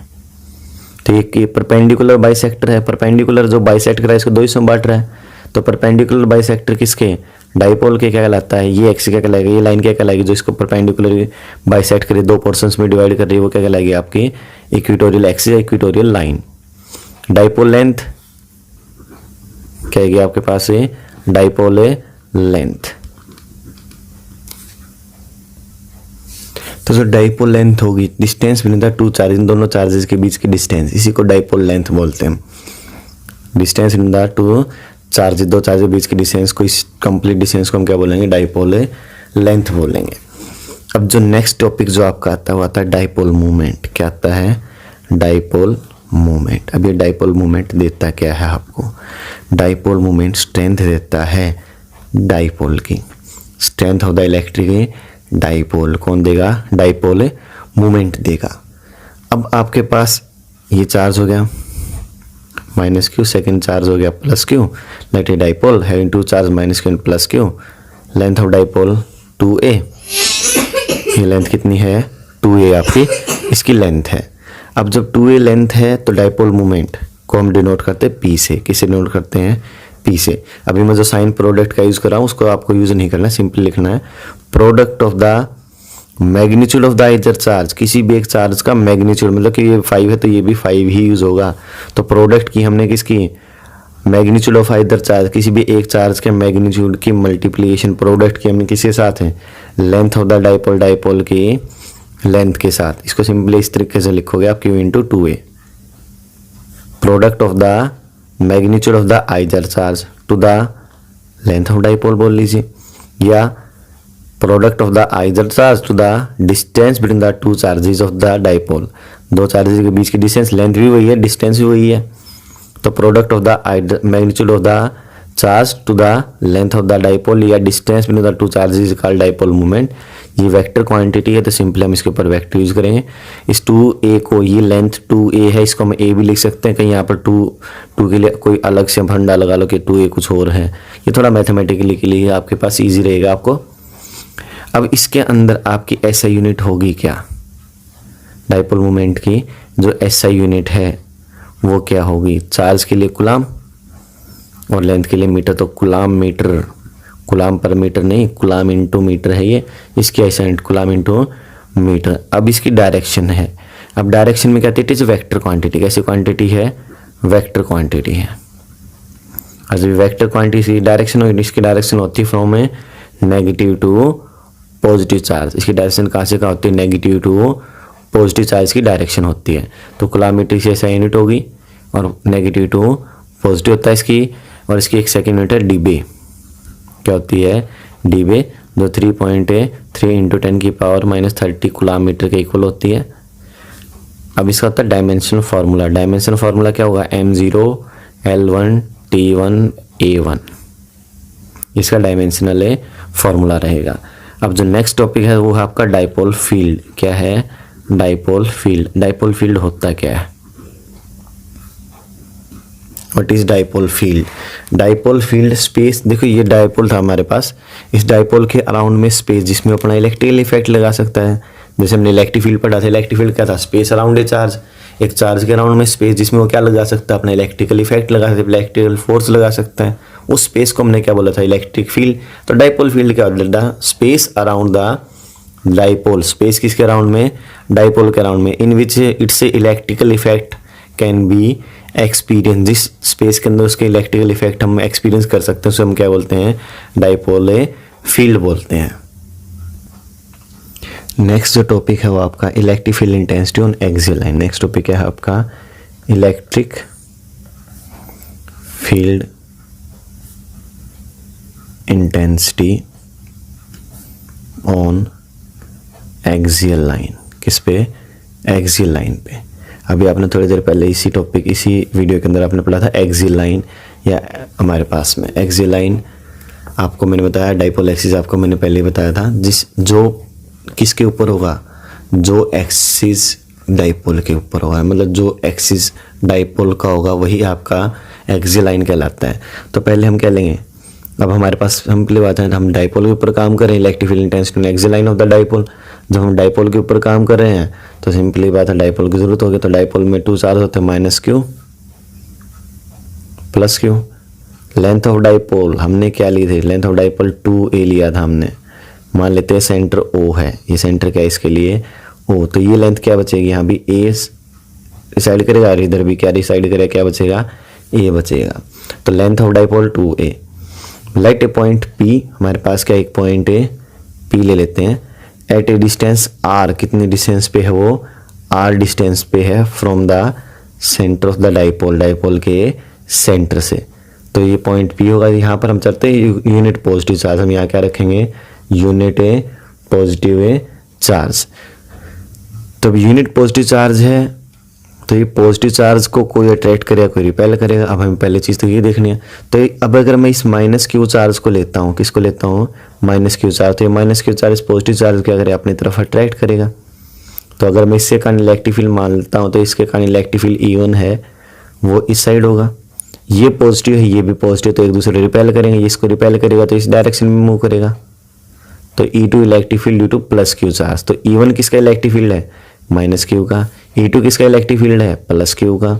A: ठीक है, परपेंडिकुलर बाइसेक्टर है, परपेंडिकुलर जो बाइसेक्ट कर रहा है इसको दो हिस्सों में बांट रहा है, तो परपेंडिकुलर बाइसेक्टर किसके? डाइपोल के क्या कहलाता है? ये एक्स क्या कहलाएगा? ये लाइन क्या कहलाएगी जो इसको परपेंडिकुलर बाइसेक्ट करे, दो पोर्शंस में डिवाइड कर रही है, वो क्या कहलाएगी? आपकी equatorial axis, equatorial line. Dipole length क्या है आपके पास? है डाइपोल लेंथ। तो जो डाइपोल लेंथ होगी, distance between the two charge, इन दोनों चार्जेस के बीच की डिस्टेंस, इसी को डाइपोल लेंथ बोलते हैं। Distance between the two charge, दो चार्ज के बीच की डिस्टेंस को, इस कंप्लीट डिस्टेंस को हम क्या बोलेंगे? डाइपोल लेंथ बोलेंगे। अब जो नेक्स्ट टॉपिक जो आपका आता है वो आता है डाइपोल मूवमेंट। क्या आता है? Dipole movement. अब ये डाइपोल मूवमेंट देता क्या है आपको? डाइपोल मूवमेंट स्ट्रेंथ देता है डाइपोल की, strength of the electric dipole. कौन देगा? डाइपोल मूवमेंट देगा। अब आपके पास ये चार्ज हो गया माइनस क्यू, सेकेंड चार्ज हो गया plus Q, let a dipole having two charge minus Q and plus Q, length of dipole 2a। ये लेंथ कितनी है? 2a आपकी इसकी लेंथ है। अब जब 2a लेंथ है तो डाइपोल मूवमेंट को हम डिनोट करते हैं P से। किसे डिनोट करते हैं? P से। अभी मैं जो साइन प्रोडक्ट का यूज कर रहा हूँ उसको आपको यूज नहीं करना, सिंपली लिखना है product of the magnitude of the either charge. किसी भी एक चार्ज का मैग्नीट्यूड, मतलब कि ये 5 है तो ये भी 5 ही यूज होगा। तो प्रोडक्ट की हमने किसकी? मैग्नीट्यूड ऑफ ईदर चार्ज, किसी भी एक चार्ज के मैग्नीट्यूड की मल्टीप्लिकेशन प्रोडक्ट की हमने किसके साथ है? Length of the dipole, dipole की लेंथ के साथ। इसको सिंपली इस तरीके से लिखोगे आप Q into 2a, product of the magnitude of the either charge to the length of dipole बोल लीजिए, या product of the either charge to the distance between the two charges of the dipole. दो charges के बीच की distance, length भी वही है, डिस्टेंस भी वही है, तो product of the magnitude of the charge to the length of the dipole या distance between the two charges called dipole movement. ये वेक्टर क्वांटिटी है तो सिंपली हम इसके ऊपर वेक्टर यूज करेंगे। इस 2a को, ये लेंथ 2a है, इसको हम a भी लिख सकते हैं, कहीं यहाँ पर 2 के लिए कोई अलग से फंडा लगा लो कि 2a कुछ और है, ये थोड़ा मैथमेटिकली के लिए आपके पास ईजी रहेगा आपको। अब इसके अंदर आपकी SI यूनिट होगी क्या? डाइपोल मूवमेंट की जो SI यूनिट है वो क्या होगी? चार्ज के लिए कूलाम और लेंथ के लिए मीटर, तो कूलाम मीटर, कूलाम पर मीटर नहीं, कूलाम इंटू मीटर है ये, इसकी SI unit coulomb into metre. अब इसकी डायरेक्शन है, अब डायरेक्शन में क्या कहते हैं? Vector quantity. कैसी क्वांटिटी है? वेक्टर क्वांटिटी है। आज वेक्टर क्वांटिटी डायरेक्शन होगी, इसकी डायरेक्शन होती है फ्रॉम में नेगेटिव टू पॉजिटिव चार्ज। इसकी डायरेक्शन कहाँ से कहाँ होती है? नेगेटिव टू पॉजिटिव चार्ज की डायरेक्शन होती है, तो कूलामीटर से SI यूनिट होगी और नेगेटिव टू पॉजिटिव होता है इसकी, और इसकी एक सेकेंड यूनिट है डीबे। क्या होती है? डीबे, जो 3.3 इंटू 10 की पावर माइनस 30 कूलामीटर के इक्वल होती है। अब इसका होता है डायमेंशनल फार्मूला। डायमेंशनल फार्मूला क्या होगा? M0 L1 T1 A1, इसका डायमेंशनल फार्मूला रहेगा। अब जो नेक्स्ट टॉपिक है वो है आपका डाइपोल फील्ड। क्या है? Dipole field. डाइपोल फील्ड होता क्या है? What is dipole field? Dipole field space, देखो ये डाइपोल था हमारे पास, इस डाइपोल के अराउंड में स्पेस जिसमें अपना इलेक्ट्रिकल इफेक्ट लगा सकता है। जैसे हमने इलेक्ट्रिक फील्ड पढ़ा था, इलेक्ट्रिक फील्ड क्या था? स्पेस अराउंड ए चार्ज, एक चार्ज के अराउंड में स्पेस जिसमें वो क्या लगा सकता है? अपना इलेक्ट्रिकल इफेक्ट लगा सकता है, इलेक्ट्रिकल फोर्स लगा सकता है। उस स्पेस को हमने क्या बोला था? Electric field. तो डाइपोल फील्ड क्या होता है? Space around the dipole, space किसके अराउंड में? डाइपोल के अराउंड में, in which its electrical effect can be experience. जिस स्पेस के अंदर उसके इलेक्ट्रिकल इफेक्ट हम एक्सपीरियंस कर सकते हैं उसे हम क्या बोलते हैं? डाइपोल फील्ड बोलते हैं। नेक्स्ट जो टॉपिक है वो आपका electric field intensity on axial line. Next topic है आपका electric field intensity on axial line. किस पे? एक्सियल लाइन पे। अभी आपने थोड़ी देर पहले इसी टॉपिक, इसी वीडियो के अंदर आपने पढ़ा था एक्सियल लाइन, या हमारे पास में एक्सियल लाइन आपको मैंने बताया, डाइपोल एक्सिस आपको मैंने पहले बताया था, जो किसके ऊपर होगा? जो एक्सिस डाइपोल के ऊपर होगा, मतलब जो एक्सिस डाइपोल का होगा वही आपका एक्सियल लाइन कहलाता है। तो पहले हम क्या लेंगे, अब हमारे पास सिंपली बात है, हम डाइपोल के ऊपर काम कर रहे हैं, electric field intensity axial line of the dipole. जब हम डाइपोल के ऊपर काम कर रहे हैं तो सिंपली बात है डाइपोल की जरूरत होगी। तो डाइपोल में 2 चार्ज होते हैं, minus Q plus Q. Length of dipole हमने क्या ली थी, लेंथ ऑफ डाइपोल 2a लिया था हमने। मान लेते हैं सेंटर O है, ये सेंटर क्या है इसके लिए O, तो ये लेंथ क्या बचेगी, यहाँ भी A डिसाइड करेगा और इधर भी क्या डिसाइड करेगा, क्या बचेगा, A बचेगा। तो length of dipole 2a। Let a point P, हमारे पास क्या एक पॉइंट है P ले लेते हैं, एट ए डिस्टेंस R, कितनी डिस्टेंस पे है वो, R डिस्टेंस पे है from the centre of the dipole, dipole के सेंटर से। तो ये पॉइंट P होगा। यहाँ पर हम चलते हैं यूनिट पॉजिटिव चार्ज, हम यहाँ क्या रखेंगे, unit A positive A charge. तो यूनिट पॉजिटिव चार्ज है तो ये पॉजिटिव चार्ज को कोई अट्रैक्ट करेगा कोई रिपेल करेगा। अब हमें पहले चीज़ तो ये देखनी है। तो अब अगर मैं इस माइनस क्यू चार्ज को लेता हूँ, किसको लेता हूँ, माइनस क्यू चार्ज, तो ये minus Q charge positive charge क्या करेगा, अपनी तरफ अट्रैक्ट करेगा। तो अगर मैं इससे कारण इलेक्ट्रिक फील्ड मान लेता हूँ तो इसके कारण इलेक्ट्रिक फील्ड E1 है वो इस साइड होगा, ये पॉजिटिव है ये भी पॉजिटिव, तो एक दूसरे रिपेल करेंगे, ये इसको रिपेल करेगा तो इस डायरेक्शन में मूव करेगा। तो E2 electric field due to plus Q charge. तो E1 किसका इलेक्ट्रिक फील्ड है, माइनस क्यू का। E2 किसका इलेक्ट्रिक फील्ड है, प्लस क्यू का।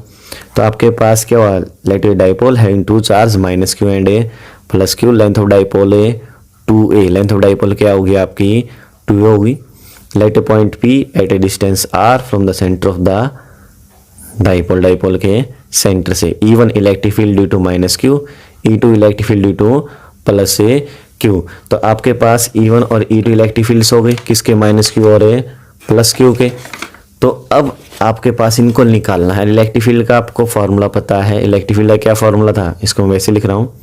A: तो आपके पास क्या हुआ, let a dipole having 2 charge minus Q and a plus Q, length of dipole a 2a, length of dipole क्या होगी आपकी 2a होगी। Let a point P at a distance R from the centre of the dipole, dipole के centre से। E1 electric field due to minus Q, E2 electric field due to plus a Q. तो आपके पास E1 और E2 electric fields हो गए, किसके, minus Q और ए plus Q के। तो अब आपके पास इनको निकालना है। इलेक्ट्रिक फील्ड का आपको फॉर्मूला पता है, इलेक्ट्रिक फील्ड का क्या फॉर्मूला था, इसको मैं वैसे लिख रहा हूँ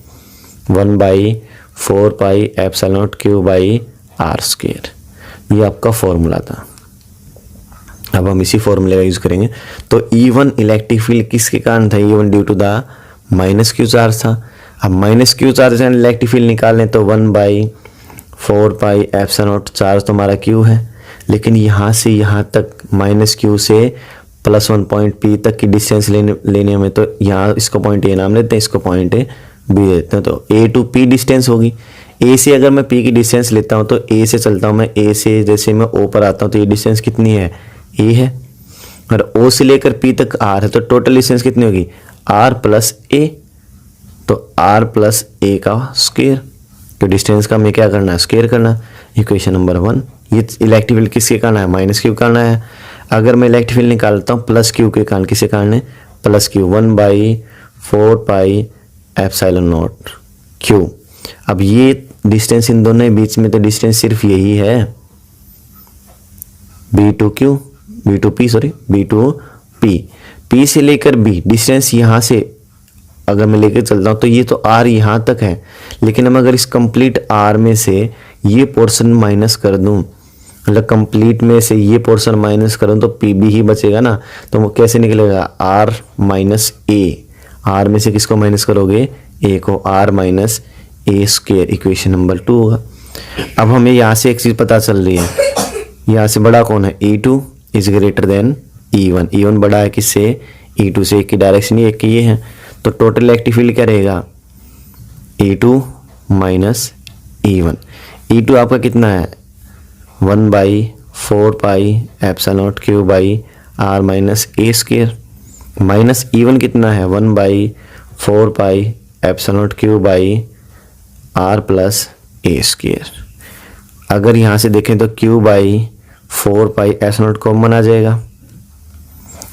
A: 1/4 pi epsilon naught Q by R square, ये आपका फॉर्मूला था। अब हम इसी फॉर्मूले का यूज करेंगे। तो E1 इलेक्ट्रिक फील्ड किसके कारण था, E1 due to the minus Q charge था। अब माइनस क्यू चार्ज से इलेक्ट्रिक फील्ड निकालें तो 1/4 पाई एप्सिलॉन नॉट, चार्ज तो हमारा क्यू है, लेकिन यहाँ से यहाँ तक माइनस क्यू से प्लस 1 पॉइंट P तक की डिस्टेंस लेने में, तो यहाँ इसको पॉइंट A नाम लेते हैं, इसको पॉइंट B देते हैं। तो A टू P डिस्टेंस होगी। A से अगर मैं P की डिस्टेंस लेता हूँ तो A से चलता हूँ मैं, A से जैसे मैं O पर आता हूँ तो ये डिस्टेंस कितनी है, A है, और O से लेकर P तक R है, तो टोटल डिस्टेंस कितनी होगी, R प्लस A। तो R प्लस A का स्क्वायर, तो डिस्टेंस का हमें क्या करना है, स्क्वायर करना। Equation number 1। ये इलेक्ट्रिक फील्ड किसके कारण है, माइनस क्यू कारण है। अगर मैं इलेक्ट्रिक फील्ड निकालता हूँ प्लस क्यू के कारण, किसके कारण है, plus Q, 1/4 pi epsilon naught Q. अब ये डिस्टेंस इन दोनों के बीच में, तो डिस्टेंस सिर्फ यही है B2P, P से लेकर B डिस्टेंस यहाँ से अगर मैं लेकर चलता हूँ तो ये तो R यहाँ तक है, लेकिन हम अगर इस कंप्लीट R में से ये पोर्शन माइनस कर दूँ, मतलब कंप्लीट में से ये पोर्शन माइनस करूँ तो PB ही बचेगा ना। तो वो कैसे निकलेगा, R माइनस A, R में से किसको माइनस करोगे, A को, R minus A square, equation number 2 होगा। अब हमें यहाँ से एक चीज़ पता चल रही है, यहाँ से बड़ा कौन है, E2 is greater then E1, E1 बड़ा है किससे, E2 से, एक की डायरेक्शन एक की ये है। तो टोटल इलेक्ट्रिक फील्ड क्या रहेगा, E2 माइनस E1। E2 आपका कितना है, 1/4 pi epsilon naught Q by R minus A square, minus E1 कितना है, 1/4 pi epsilon naught Q by R plus A square. अगर यहाँ से देखें तो Q/4 pi epsilon naught common आ जाएगा,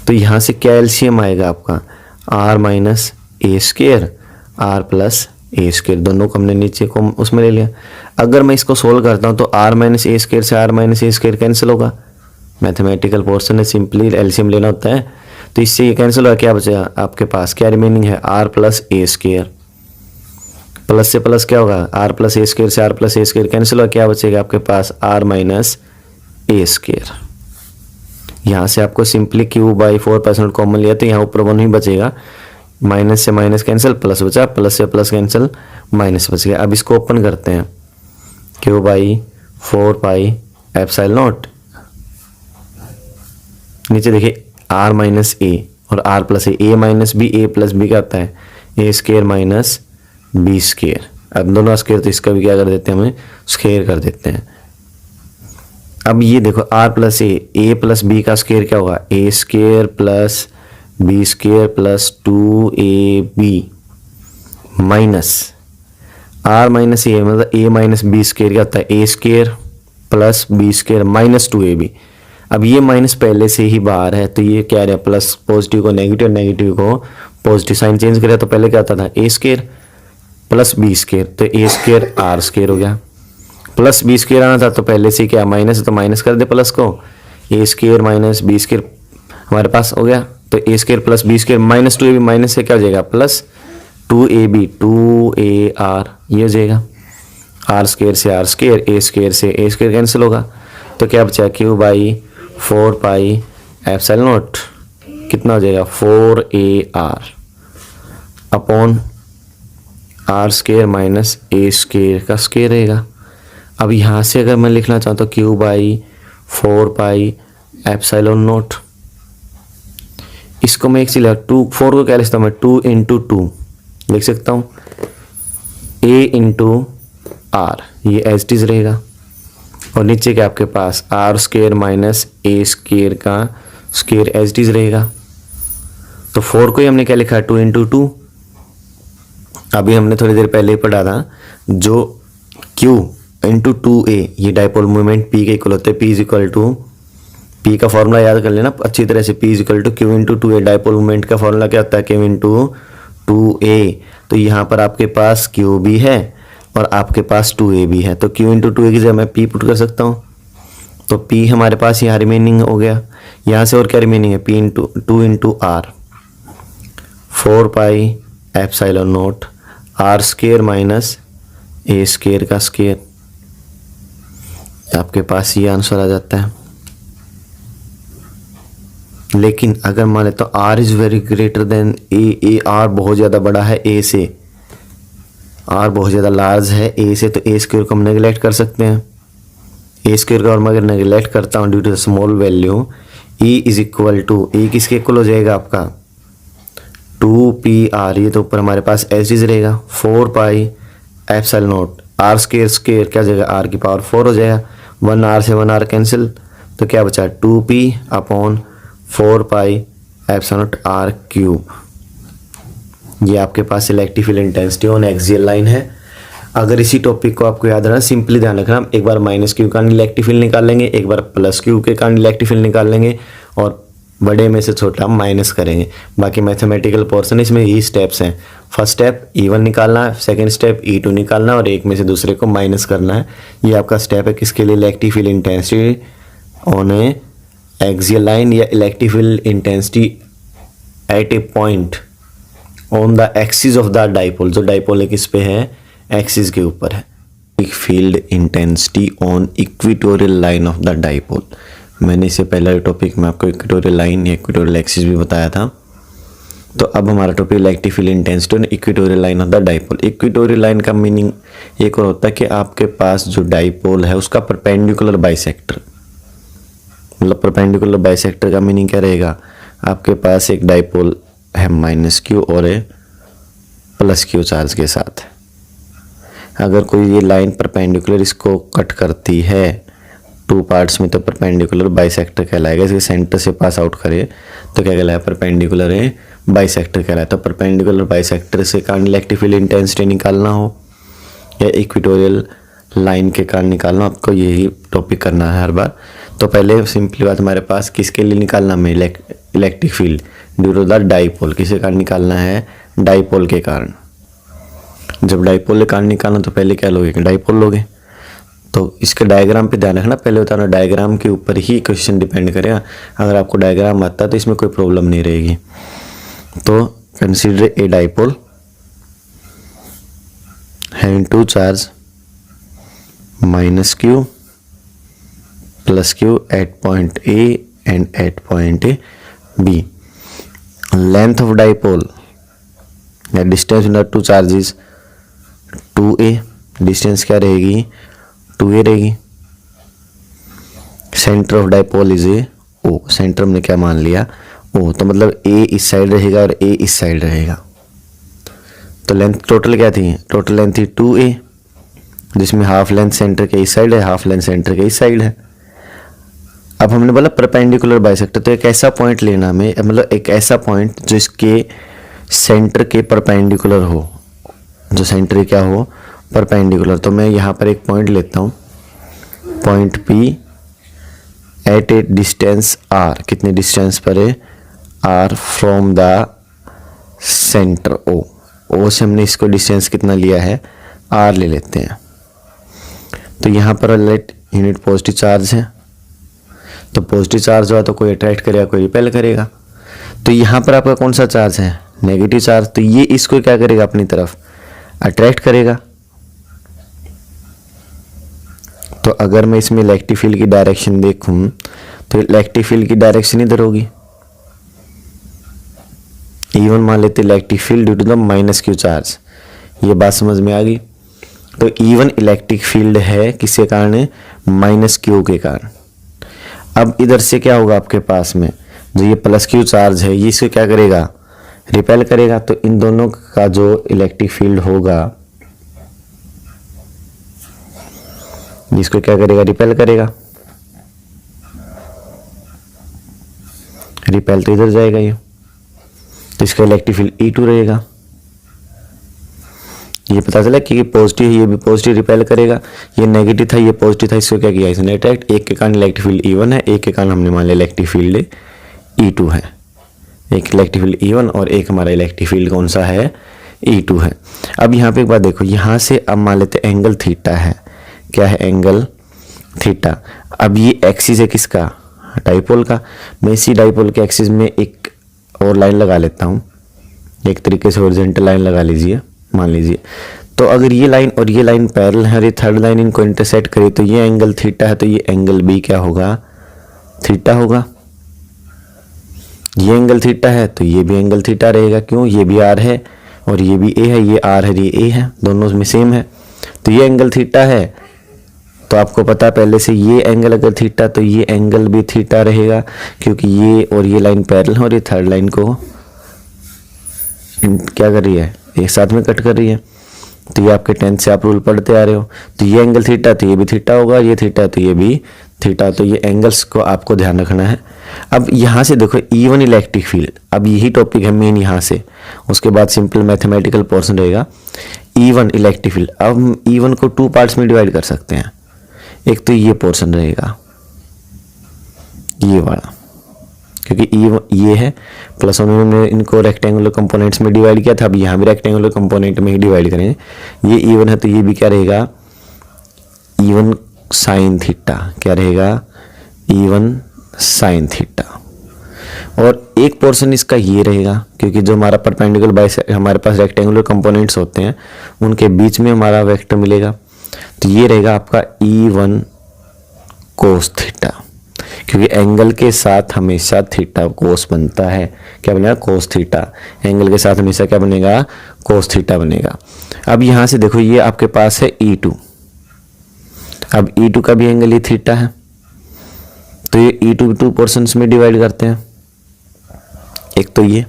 A: तो यहाँ से क्या एलसीएम आएगा आपका, R minus A square, R plus A square, दोनों को हमने नीचे को उसमें ले लिया। अगर मैं इसको सोल्व करता हूँ तो R माइनस ए स्क्वायर से R minus A square cancel होगा, मैथमेटिकल पोर्शन है, सिंपली एलसीएम लेना होता है। तो इससे ये कैंसिल होगा, क्या बचेगा आपके पास, क्या रिमेनिंग है, R plus A square, plus से प्लस क्या होगा, R प्लस ए स्क्वायर से R plus A square cancel होगा, क्या बचेगा आपके पास, R माइनस ए स्क्वायर। यहाँ से आपको सिंपली Q/4 कॉमन लिया तो यहाँ ऊपर 1 ही बचेगा, माइनस से माइनस कैंसिल, प्लस बचा, प्लस से प्लस कैंसिल, माइनस बच गया। अब इसको ओपन करते हैं, Q/4 पाई एप्सिलॉन नॉट, नीचे देखिए R माइनस ए और R plus A minus B, A plus B क्या होता है A square minus B square. अब दोनों स्केयर तो इसका भी क्या कर देते हैं हमें स्केयर कर देते हैं। अब ये देखो R plus A plus B का स्केयर क्या होगा A square plus B square plus 2ab minus R minus A मतलब ए माइनस बी स्केयर क्या होता है A square plus B square minus 2ab। अब ये माइनस पहले से ही बाहर है तो ये क्या रहा प्लस, पॉजिटिव को नेगेटिव, नेगेटिव को पॉजिटिव, साइन चेंज करें तो पहले क्या आता था ए स्केयर प्लस बी स्केयर, तो ए स्केयर आर स्केयर हो गया। प्लस बी स्केयर आना था तो पहले से क्या माइनस है तो माइनस कर दे प्लस को, A square minus B square हमारे पास हो गया। तो A square plus B square minus 2ab minus से क्या हो जाएगा प्लस 2ab 2ar ये हो जाएगा। आर स्केयर से आर स्केयर, ए स्केयर से ए स्केयर कैंसिल होगा तो क्या बचा Q by 4 pi epsilon naught कितना हो जाएगा 4ar upon R square minus A square का स्केयर रहेगा। अब यहाँ से अगर मैं लिखना चाहता हूँ Q by 4 pi epsilon naught, इसको मैं एक चीज 4 को क्या लिखता हूँ मैं 2 इंटू 2 लिख सकता हूँ a इंटू आर ये एज इट इज रहेगा और नीचे क्या आपके पास R square minus A square का स्केयर एज इट इज रहेगा। तो 4 को ही हमने क्या लिखा 2 इंटू 2। अभी हमने थोड़ी देर पहले ही पढ़ा था जो q इंटू 2a ये डाइपोल मूवमेंट p के इक्वल होते हैं, p is equal to p का फॉर्मूला याद कर लेना अच्छी तरह से, p is equal to q into 2a। Dipole movement का फॉर्मूला क्या होता है q इंटू 2a। तो यहाँ पर आपके पास q भी है और आपके पास 2a भी है तो q इंटू 2a की जगह मैं p पुट कर सकता हूँ। तो p हमारे पास यहाँ रिमेनिंग हो गया, यहाँ से और क्या रिमेनिंग है p into 2 into R 4 pi epsilon naught R square minus A square का स्केयर, आपके पास ये आंसर आ जाता है। लेकिन अगर मान लें तो r is very greater than A r बहुत ज़्यादा बड़ा है a से, r बहुत ज़्यादा लार्ज है a से, तो a स्क्वायर को हम नेगलेक्ट कर सकते हैं। a स्क्वायर का और मैं अगर नेगलेक्ट करता हूँ due to small value e is equal to e किसके इक्वल हो जाएगा आपका 2pr, ये तो ऊपर हमारे पास एज इज रहेगा 4 pi epsilon naught R square square क्या जाएगा r की पावर 4 हो जाएगा, 1r से 1r कैंसिल तो क्या बचा 2p upon 4 pi epsilon naught r cube. ये आपके पास electric field intensity on axial line है। अगर इसी टॉपिक को आपको याद रखना सिंपली ध्यान रखना, एक बार माइनस क्यू का इलेक्ट्रिक फील्ड निकाल लेंगे, एक बार प्लस क्यू के कारण इलेक्ट्रिक फील्ड निकाल लेंगे और बड़े में से छोटा माइनस करेंगे। बाकी मैथमेटिकल पोर्शन इसमें यही स्टेप्स हैं। फर्स्ट स्टेप E1 निकालना है, सेकंड स्टेप E2 निकालना है और एक में से दूसरे को माइनस करना है। ये आपका स्टेप है किसके लिए electric field intensity on a axial line या electric field intensity at a point on the axis of the dipole, जो डाइपोल है किस पे है एक्सिस के ऊपर है। Field intensity on equatorial line of the dipole, मैंने इससे पहले टॉपिक में आपको इक्वेटोरियल लाइन या इक्वेटोरियल एक्सिस भी बताया था। तो अब हमारा topic electric field intensity on equatorial line of the dipole. Equatorial line का मीनिंग एक और होता है कि आपके पास जो डाइपोल है उसका परपेंडिकुलर बाइसेक्टर, मतलब परपेंडिकुलर बाइसेक्टर का मीनिंग क्या रहेगा, आपके पास एक डाइपोल है माइनस क्यू और ए प्लस क्यू चार्ज के साथ। अगर कोई ये लाइन परपेंडिकुलर इसको कट करती है 2 पार्ट्स में तो परपेंडिकुलर बाइसेक्टर कहलाएगा। इसके सेंटर से पास आउट करे तो क्या कहलाएगा परपेंडिकुलर है बाइसेक्टर कहलाएगा। तो परपेंडिकुलर बाइसेक्टर से कारण इलेक्ट्रिक फील्ड इंटेंसिटी निकालना हो या इक्वेटोरियल लाइन के कारण निकालना, आपको यही टॉपिक करना है हर बार। तो पहले सिंपली बात हमारे पास किसके लिए निकालना हमें electric field due to the dipole, किसके कारण निकालना है डाइपोल के कारण। जब डाइपोल के कारण निकालना तो पहले क्या लोगे डाइपोल लोगे। तो इसके डायग्राम पे ध्यान रखना, पहले बताना डायग्राम के ऊपर ही क्वेश्चन डिपेंड करेगा। अगर आपको डायग्राम आता है तो इसमें कोई प्रॉब्लम नहीं रहेगी। तो consider a dipole having 2 charge minus Q plus Q at point A and at point B. Length of dipole या distance between 2 charges 2a, distance क्या रहेगी 2a रहेगी। Centre of dipole is a O, centre हमने क्या मान लिया ओ, तो मतलब ए इस साइड रहेगा और ए इस साइड रहेगा। तो लेंथ टोटल क्या थी, टोटल लेंथ थी 2a, जिसमें हाफ लेंथ सेंटर के इस साइड है, हाफ लेंथ सेंटर के इस साइड है। अब हमने बोला परपेंडिकुलर बाइसेक्टर, तो एक ऐसा पॉइंट लेना हमें, मतलब एक ऐसा पॉइंट जिसके सेंटर के परपेंडिकुलर हो, जो सेंटर क्या हो, परपेंडिकुलर। तो मैं यहाँ पर एक पॉइंट लेता हूँ, point P at a distance R, कितने डिस्टेंस पर है, R from the centre O से हमने इसको डिस्टेंस कितना लिया है, R ले लेते हैं। तो यहाँ पर लेट यूनिट पॉजिटिव चार्ज है, तो पॉजिटिव चार्ज हुआ तो कोई अट्रैक्ट करेगा, कोई रिपेल करेगा। तो यहाँ पर आपका कौन सा चार्ज है, नेगेटिव चार्ज, तो ये इसको क्या करेगा, अपनी तरफ अट्रैक्ट करेगा। तो अगर मैं इसमें इलेक्ट्रिक फील्ड की डायरेक्शन देखूं तो इलेक्ट्रिक फील्ड की डायरेक्शन इधर होगी, E1 मान लेते electric field due to the minus Q charge. ये बात समझ में आ गई। तो E1 इलेक्ट्रिक फील्ड है किसके कारण, माइनस क्यू के कारण। अब इधर से क्या होगा आपके पास में, जो ये प्लस क्यू चार्ज है ये इसको क्या करेगा, रिपेल करेगा। तो इन दोनों का जो इलेक्ट्रिक फील्ड होगा इसको क्या करेगा, रिपेल करेगा। रिपेल तो इधर जाएगा ये, तो इसका इलेक्ट्रिक फील्ड E2 रहेगा। ये पता चला कि ये पॉजिटिव है, ये भी पॉजिटिव रिपेल करेगा, ये नेगेटिव था, ये पॉजिटिव था, इसको क्या किया इसने अट्रैक्ट। एक के कारण इलेक्ट्रिक फील्ड E1 है, एक के कारण हमने मान लिया इलेक्ट्रिक फील्ड E2 है। एक इलेक्ट्रिक फील्ड E1 और एक हमारा इलेक्ट्रिक फील्ड कौन सा है, E2 है। अब यहाँ पे एक बात देखो, यहाँ से अब मान लेते एंगल थीटा है, क्या है, एंगल थीटा। अब ये एक्सिस है किसका, डाइपोल का। मैं इसी डाइपोल के एक्सिस में एक और लाइन लगा लेता हूँ, एक तरीके से हॉरिजॉन्टल लाइन लगा लीजिए, मान लीजिए। तो अगर ये लाइन और ये लाइन पैरेलल है और ये थर्ड लाइन इनको इंटरसेक्ट करे तो ये एंगल थीटा है, तो ये एंगल भी क्या होगा, थीटा होगा। ये एंगल थीटा है तो ये भी एंगल थीटा रहेगा, क्यों, ये भी R है और ये भी A है, ये R है, ये A है, दोनों में सेम है। तो ये एंगल थीटा है, तो आपको पता पहले से ये एंगल अगर थीटा तो ये एंगल भी थीटा रहेगा, क्योंकि ये और ये लाइन पैरेलल है और ये थर्ड लाइन को क्या कर रही है, एक साथ में कट कर रही है। तो ये आपके 10th से आप रूल पढ़ते आ रहे हो। तो ये एंगल थीटा तो ये भी थीटा होगा, ये थीटा तो ये भी थीटा। तो ये एंगल्स को आपको ध्यान रखना है। अब यहाँ से देखो E1 इलेक्ट्रिक फील्ड, अब यही टॉपिक है मेन यहाँ से, उसके बाद सिंपल मैथमेटिकल पोर्शन रहेगा। E1 इलेक्ट्रिक फील्ड, अब हम E1 को 2 पार्ट्स में डिवाइड कर सकते हैं। एक तो ये पोर्शन रहेगा, ये वाला, क्योंकि ये है प्लस उन्होंने इनको रेक्टेंगुलर कंपोनेंट्स में डिवाइड किया था, अब यहाँ भी रेक्टेंगुलर कंपोनेंट में ही डिवाइड करेंगे। ये E1 है तो ये भी क्या रहेगा, E1 साइन थीटा, क्या रहेगा, E1 साइन थीटा। और एक पोर्शन इसका ये रहेगा, क्योंकि जो हमारा परपेंडिकुलर बाइसेक्टर हमारे पास रेक्टेंगुलर कंपोनेंट्स होते हैं उनके बीच में हमारा वेक्टर मिलेगा, तो ये रहेगा आपका E1 कोस थीटा, क्योंकि एंगल के साथ हमेशा थीटा कोस बनता है, क्या बनेगा, कोस थीटा। एंगल के साथ हमेशा क्या बनेगा, कोस थीटा बनेगा। अब यहाँ से देखो ये आपके पास है E2, अब E2 का भी एंगल ये थीटा है, तो ये E2 2 पोर्शंस में डिवाइड करते हैं। एक तो ये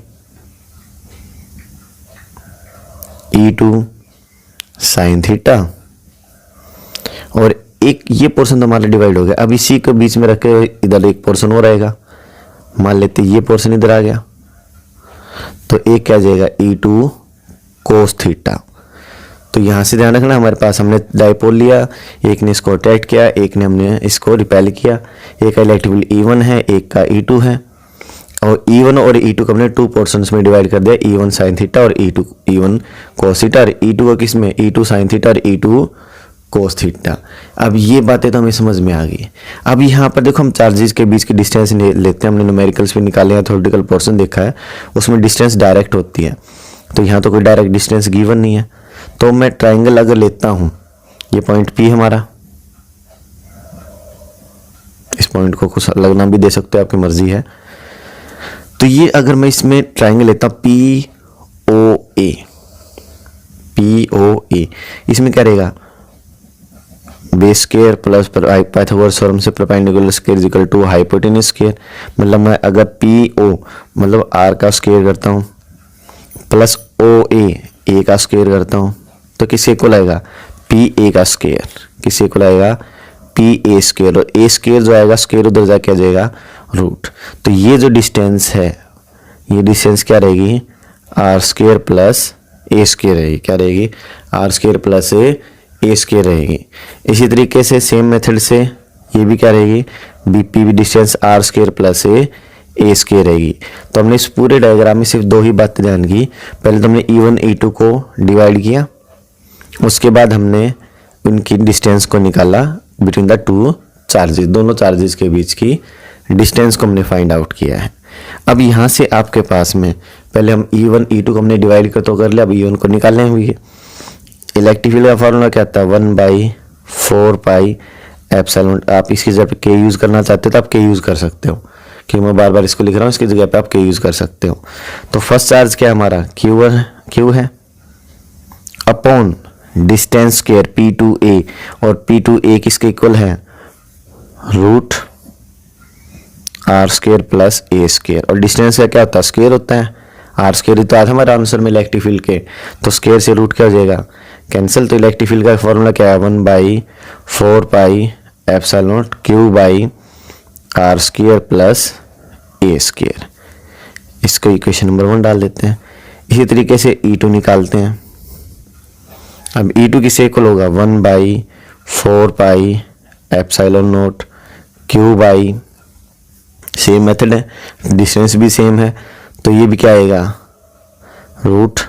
A: E2 साइन थीटा और एक ये पोर्शन तो हमारा डिवाइड हो गया। अब इसी को बीच में रख के इधर एक पोर्शन और आएगा, मान लेते ये पोर्शन इधर आ गया, तो एक क्या जाएगा, E2 कोस थीटा। तो यहाँ से ध्यान रखना, हमारे पास हमने डाइपोल लिया, एक ने इसको अट्रैक्ट किया, एक ने हमने इसको रिपेल किया। एक का इलेक्ट्रिक फील्ड E1 है, एक का E2 है, और E1 और E2 को हमने 2 पोर्शंस में डिवाइड कर दिया, E1 साइन थीटा और E1 कोस थीटा। और E2 को किस में, E2 साइन थीटा और E2 कोस थीटा। अब ये बातें तो हमें समझ में आ गई। अब यहाँ पर देखो हम चार्जेस के बीच की डिस्टेंस लेते हैं, हमने न्यूमेरिकल्स भी निकाले हैं, थ्योरेटिकल पोर्शन देखा है, उसमें डिस्टेंस डायरेक्ट होती है। तो यहाँ तो कोई डायरेक्ट डिस्टेंस गिवन नहीं है, तो मैं ट्राइंगल अगर लेता हूँ, ये पॉइंट P हमारा, इस पॉइंट को कुछ लगना भी दे सकते हो, आपकी मर्जी है। तो ये अगर मैं इसमें ट्राइंगल लेता हूँ POA, इसमें क्या रहेगा,
B: base square plus Pythagoras theorem से perpendicular square is equal to hypotenuse square. मतलब मैं अगर पी ओ मतलब आर का स्क्वायर करता हूँ प्लस ओ ए का स्क्वायर करता हूँ तो किसके इक्वल आएगा, पी ए का स्क्वायर। किसके इक्वल आएगा, पी ए स्क्वायर। और ए स्क्वायर जो आएगा स्क्वायर उधर जाके आ जाएगा रूट। तो ये जो डिस्टेंस है ये डिस्टेंस क्या रहेगी, R square plus A square रहेगी। क्या रहेगी, R square plus A square रहेगी। इसी तरीके से सेम मेथड से ये भी क्या रहेगी, बीपी भी distance R square plus A square रहेगी। तो हमने इस पूरे डायग्राम में सिर्फ दो ही बातें ध्यान की। पहले तो हमने E1 E2 को डिवाइड किया, उसके बाद हमने उनकी डिस्टेंस को निकाला बिटवीन द टू चार्जेस, दोनों चार्जेस के बीच की डिस्टेंस को हमने फाइंड आउट किया है। अब यहाँ से आपके पास में पहले हम E1 E2 को हमने डिवाइड कर तो कर लिया, अब E1 को निकालने हुई। इलेक्ट्रिक फील्ड का फॉर्मूला क्या आता है, 1/4 पाई एप्सिलॉन। आप इसकी जगह पे के यूज़ करना चाहते हो तो आप के यूज़ कर सकते हो, कि मैं बार बार इसको लिख रहा हूँ, इसकी जगह पे आप के यूज़ कर सकते हो। तो फर्स्ट चार्ज क्या हमारा क्यू है अपॉन डिस्टेंस स्क्वायर P2A, और P2A किसके इक्वल है, root R square plus A square. और डिस्टेंस का क्या होता है, स्क्वायर होता है। आर स्क्वायर ही तो आता है हमारे आंसर में इलेक्ट्रिक फील्ड के, तो स्क्वायर से रूट क्या हो जाएगा, कैंसिल। तो इलेक्ट्रिक फील्ड का फॉर्मूला क्या है, 1/4 pi epsilon Q by R square plus A square. इसको इक्वेशन नंबर 1 डाल देते हैं। इसी तरीके से E2 निकालते हैं। अब E2 किससे इक्वल होगा, 1/4 pi epsilon naught Q by, same method है, डिस्टेंस भी सेम है, तो ये भी क्या आएगा, root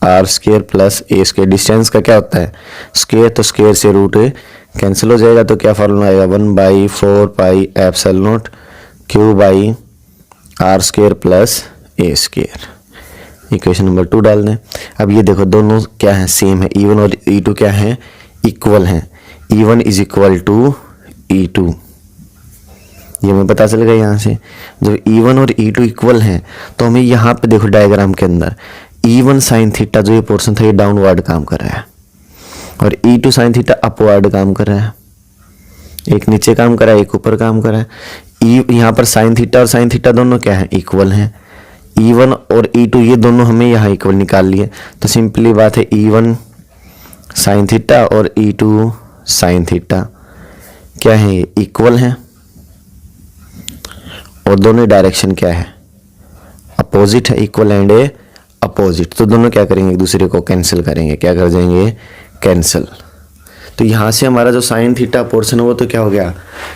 B: R square plus A square. Distance का क्या होता है, स्क्वायर, तो स्क्वायर से रूट कैंसिल हो जाएगा। तो क्या फॉर्मूला आएगा, 1/4 pi epsilon naught Q by R square plus A square. Equation number 2 डाल दें। अब ये देखो दोनों क्या है, सेम है। E1 और E2 क्या है, इक्वल हैं। E1 is equal to E2, ये हमें पता चल गया यहाँ से। जब E1 और E2 इक्वल हैं तो हमें यहाँ पे देखो डायग्राम के अंदर E1 साइन थीटा जो ये पोर्शन था ये डाउनवर्ड काम कर रहा है, और E2 साइन थीटा अपवर्ड काम कर रहा है। एक नीचे काम कर रहा है, एक ऊपर काम कर रहा है। यहाँ पर साइन थीटा और साइन थीटा दोनों क्या है, इक्वल हैं। E1 और E2 ये दोनों हमें यहाँ इक्वल निकाल लिए, तो सिंपली बात है E1 साइन थीटा और E2 साइन थीटा क्या है, इक्वल हैं। और दोनों डायरेक्शन क्या है, अपोजिट है, इक्वल एंड अपोजिट। तो दोनों क्या करेंगे, एक दूसरे को कैंसिल करेंगे। क्या कर जाएंगे, कैंसिल। तो यहाँ से हमारा जो साइन थीटा पोर्शन है वो तो क्या हो गया,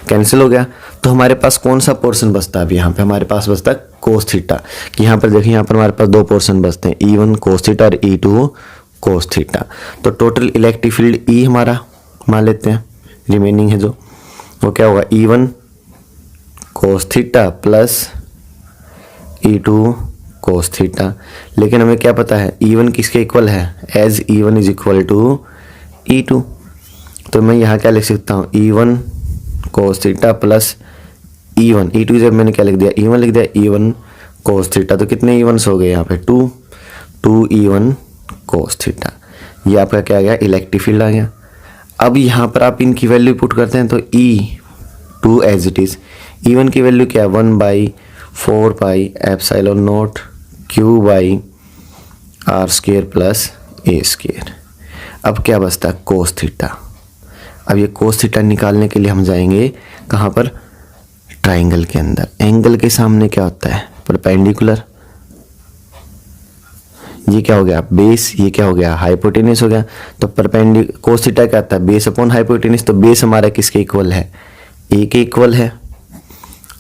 B: कैंसिल हो गया। तो हमारे पास कौन सा पोर्शन बचता है, अब यहाँ पे हमारे पास बचता है कोस थीटा। कि यहाँ पर देखिए, यहाँ पर हमारे पास दो पोर्शन बचते हैं, E1 कोस थीटा और E2 कोस थीटा। तो टोटल इलेक्ट्रिक फील्ड E हमारा मान लेते हैं, रिमेनिंग है जो, वो क्या होगा, E1 cos theta plus E2 cos theta. लेकिन हमें क्या पता है, E1 किसके इक्वल है, as E1 is equal to E2। तो मैं यहाँ क्या लिख सकता हूँ, E1 cos theta plus E1, E2 जब मैंने क्या लिख दिया, E1 लिख दिया, E1 कोस थीटा। तो कितने E1s हो गए यहाँ पे, 2 E1 कोस थीटा। ये आपका क्या आ गया, इलेक्ट्रिक फील्ड आ गया। अब यहाँ पर आप इनकी वैल्यू पुट करते हैं तो E2 as it is, E1 की वैल्यू क्या है, 1/4 pi epsilon naught Q by R square plus A square. अब क्या बचता है, कोस थीटा। अब ये कोस थीटा निकालने के लिए हम जाएंगे कहाँ पर, ट्राइंगल के अंदर। एंगल के सामने क्या होता है, परपेंडिकुलर। ये क्या हो गया, बेस। ये क्या हो गया, हाइपोटेनस हो गया। तो कोस थीटा क्या आता है, बेस अपॉन हाइपोटेनस। तो बेस हमारा किसके इक्वल है, ए के इक्वल है।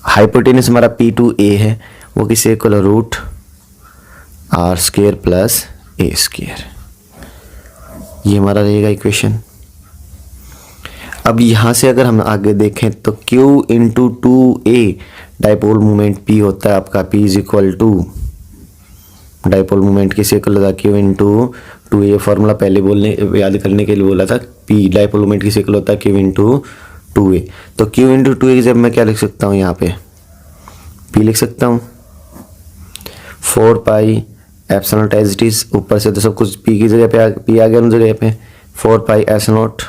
B: हाइपोटेनस हमारा P2A है, वो किसके इक्वल है, root R square plus A square. ये हमारा रहेगा इक्वेशन। अब यहाँ से अगर हम आगे देखें तो Q into 2A dipole moment P होता है आपका, P is equal to dipole moment किसके इक्वल होता है, Q इंटू 2A। फॉर्मूला पहले बोलने याद करने के लिए बोला था, P डाइपोल मोमेंट किसके इक्वल होता है, Q इंटू 2A। तो Q इंटू 2A की जब मैं क्या लिख सकता हूँ, यहाँ पे P लिख सकता हूँ, 4 pi epsilon naught as it is. ऊपर से तो सब कुछ P की जगह पे P आ गया उन जगह पे, 4 पाई एप्सिलॉन नॉट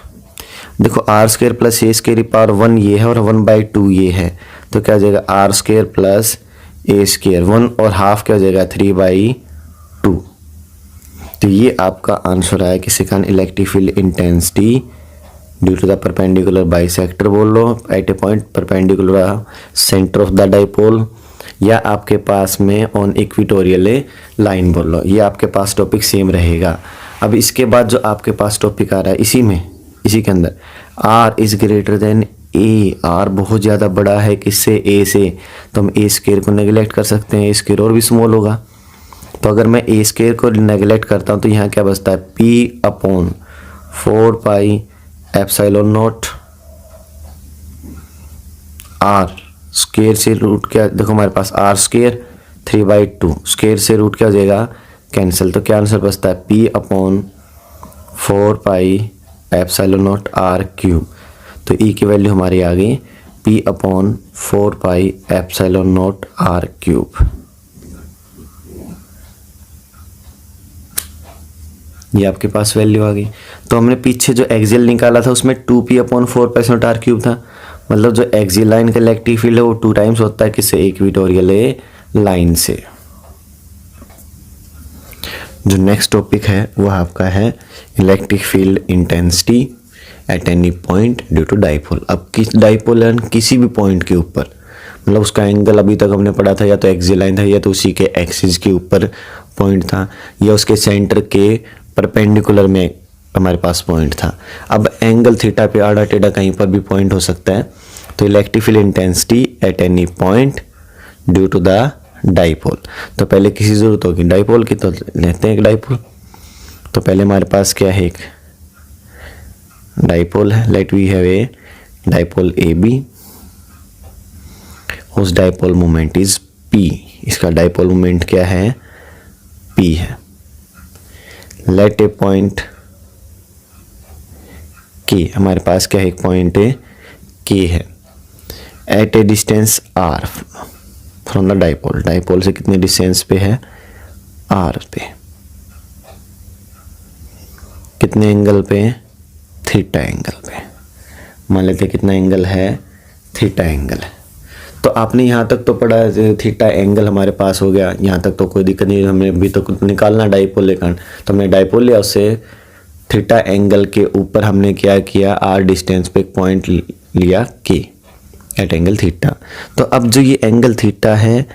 B: देखो R square plus A square की पावर 1 ये है और 1/2 ये है, तो क्या हो जाएगा R square plus A square, 1 और हाफ क्या हो जाएगा 3/2। तो ये आपका आंसर आया कि second electric field intensity due to the perpendicular bisector बोल लो at a point perpendicular centre of the dipole, या आपके पास में ऑन इक्वेटोरियल लाइन बोल लो। ये आपके पास टॉपिक सेम रहेगा। अब इसके बाद जो आपके पास टॉपिक आ रहा है इसी के अंदर R is greater than A, R बहुत ज़्यादा बड़ा है किससे, ए से, तो हम ए स्क्वायर को नेगलेक्ट कर सकते हैं, ए स्क्वायर और भी स्मॉल होगा। तो अगर मैं ए स्क्वायर को नेगलेक्ट करता हूँ तो यहाँ क्या बचता है P/4πε0 आर स्क्वायर से रूट क्या, देखो हमारे पास आर स्क्वायर 3/2 स्क्वायर से रूट क्या हो जाएगा कैंसिल, तो क्या आंसर बचता है P/4πε0 आर क्यूब। तो ई की वैल्यू हमारी आ गई P/4πε0 आर क्यूब। ये आपके पास वैल्यू आ गई। तो हमने पीछे जो एक्सियल निकाला था उसमें 2P/4πε0 आर क्यूब था, मतलब जो एक्सियल लाइन का इलेक्ट्रिक फील्ड है वो 2 टाइम्स होता है किससे, इक्वेटोरियल लाइन से। जो नेक्स्ट टॉपिक है वो आपका है electric field intensity at any point due to dipole. अब किस डाइपोल है किसी भी पॉइंट के ऊपर, मतलब उसका एंगल अभी तक हमने पढ़ा था या तो एक्सियल लाइन था या तो उसी के एक्सिस के ऊपर पॉइंट था या उसके सेंटर के परपेंडिकुलर में हमारे पास पॉइंट था। अब एंगल थीटा पे आड़ा टेढ़ा कहीं पर भी पॉइंट हो सकता है। तो electric field intensity at any point due to the dipole. तो पहले किसी जरूरत होगी डाइपोल की, तो लेते हैं एक डाइपोल। तो पहले हमारे पास क्या है, एक डाइपोल है, let we have a dipole A B, उस डाइपोल मोमेंट इज पी, इसका डाइपोल मोमेंट क्या है पी है। लेट ए पॉइंट के, हमारे पास क्या है एक पॉइंट के है at a distance R from the dipole, dipole से कितने डिस्टेंस पे है आर पे, कितने एंगल पे थीटा एंगल पे, मान लेते कितना एंगल है थीटा एंगल है। तो आपने यहाँ तक तो पढ़ा थीटा एंगल हमारे पास हो गया, यहाँ तक तो कोई दिक्कत नहीं, हमें अभी तो निकालना डाइपोल लेकर, तो हमने डाइपोल लिया, उससे थीटा एंगल के ऊपर हमने क्या किया आर डिस्टेंस पे एक पॉइंट लिया के एट एंगल थीटा। तो अब जो ये एंगल थीटा है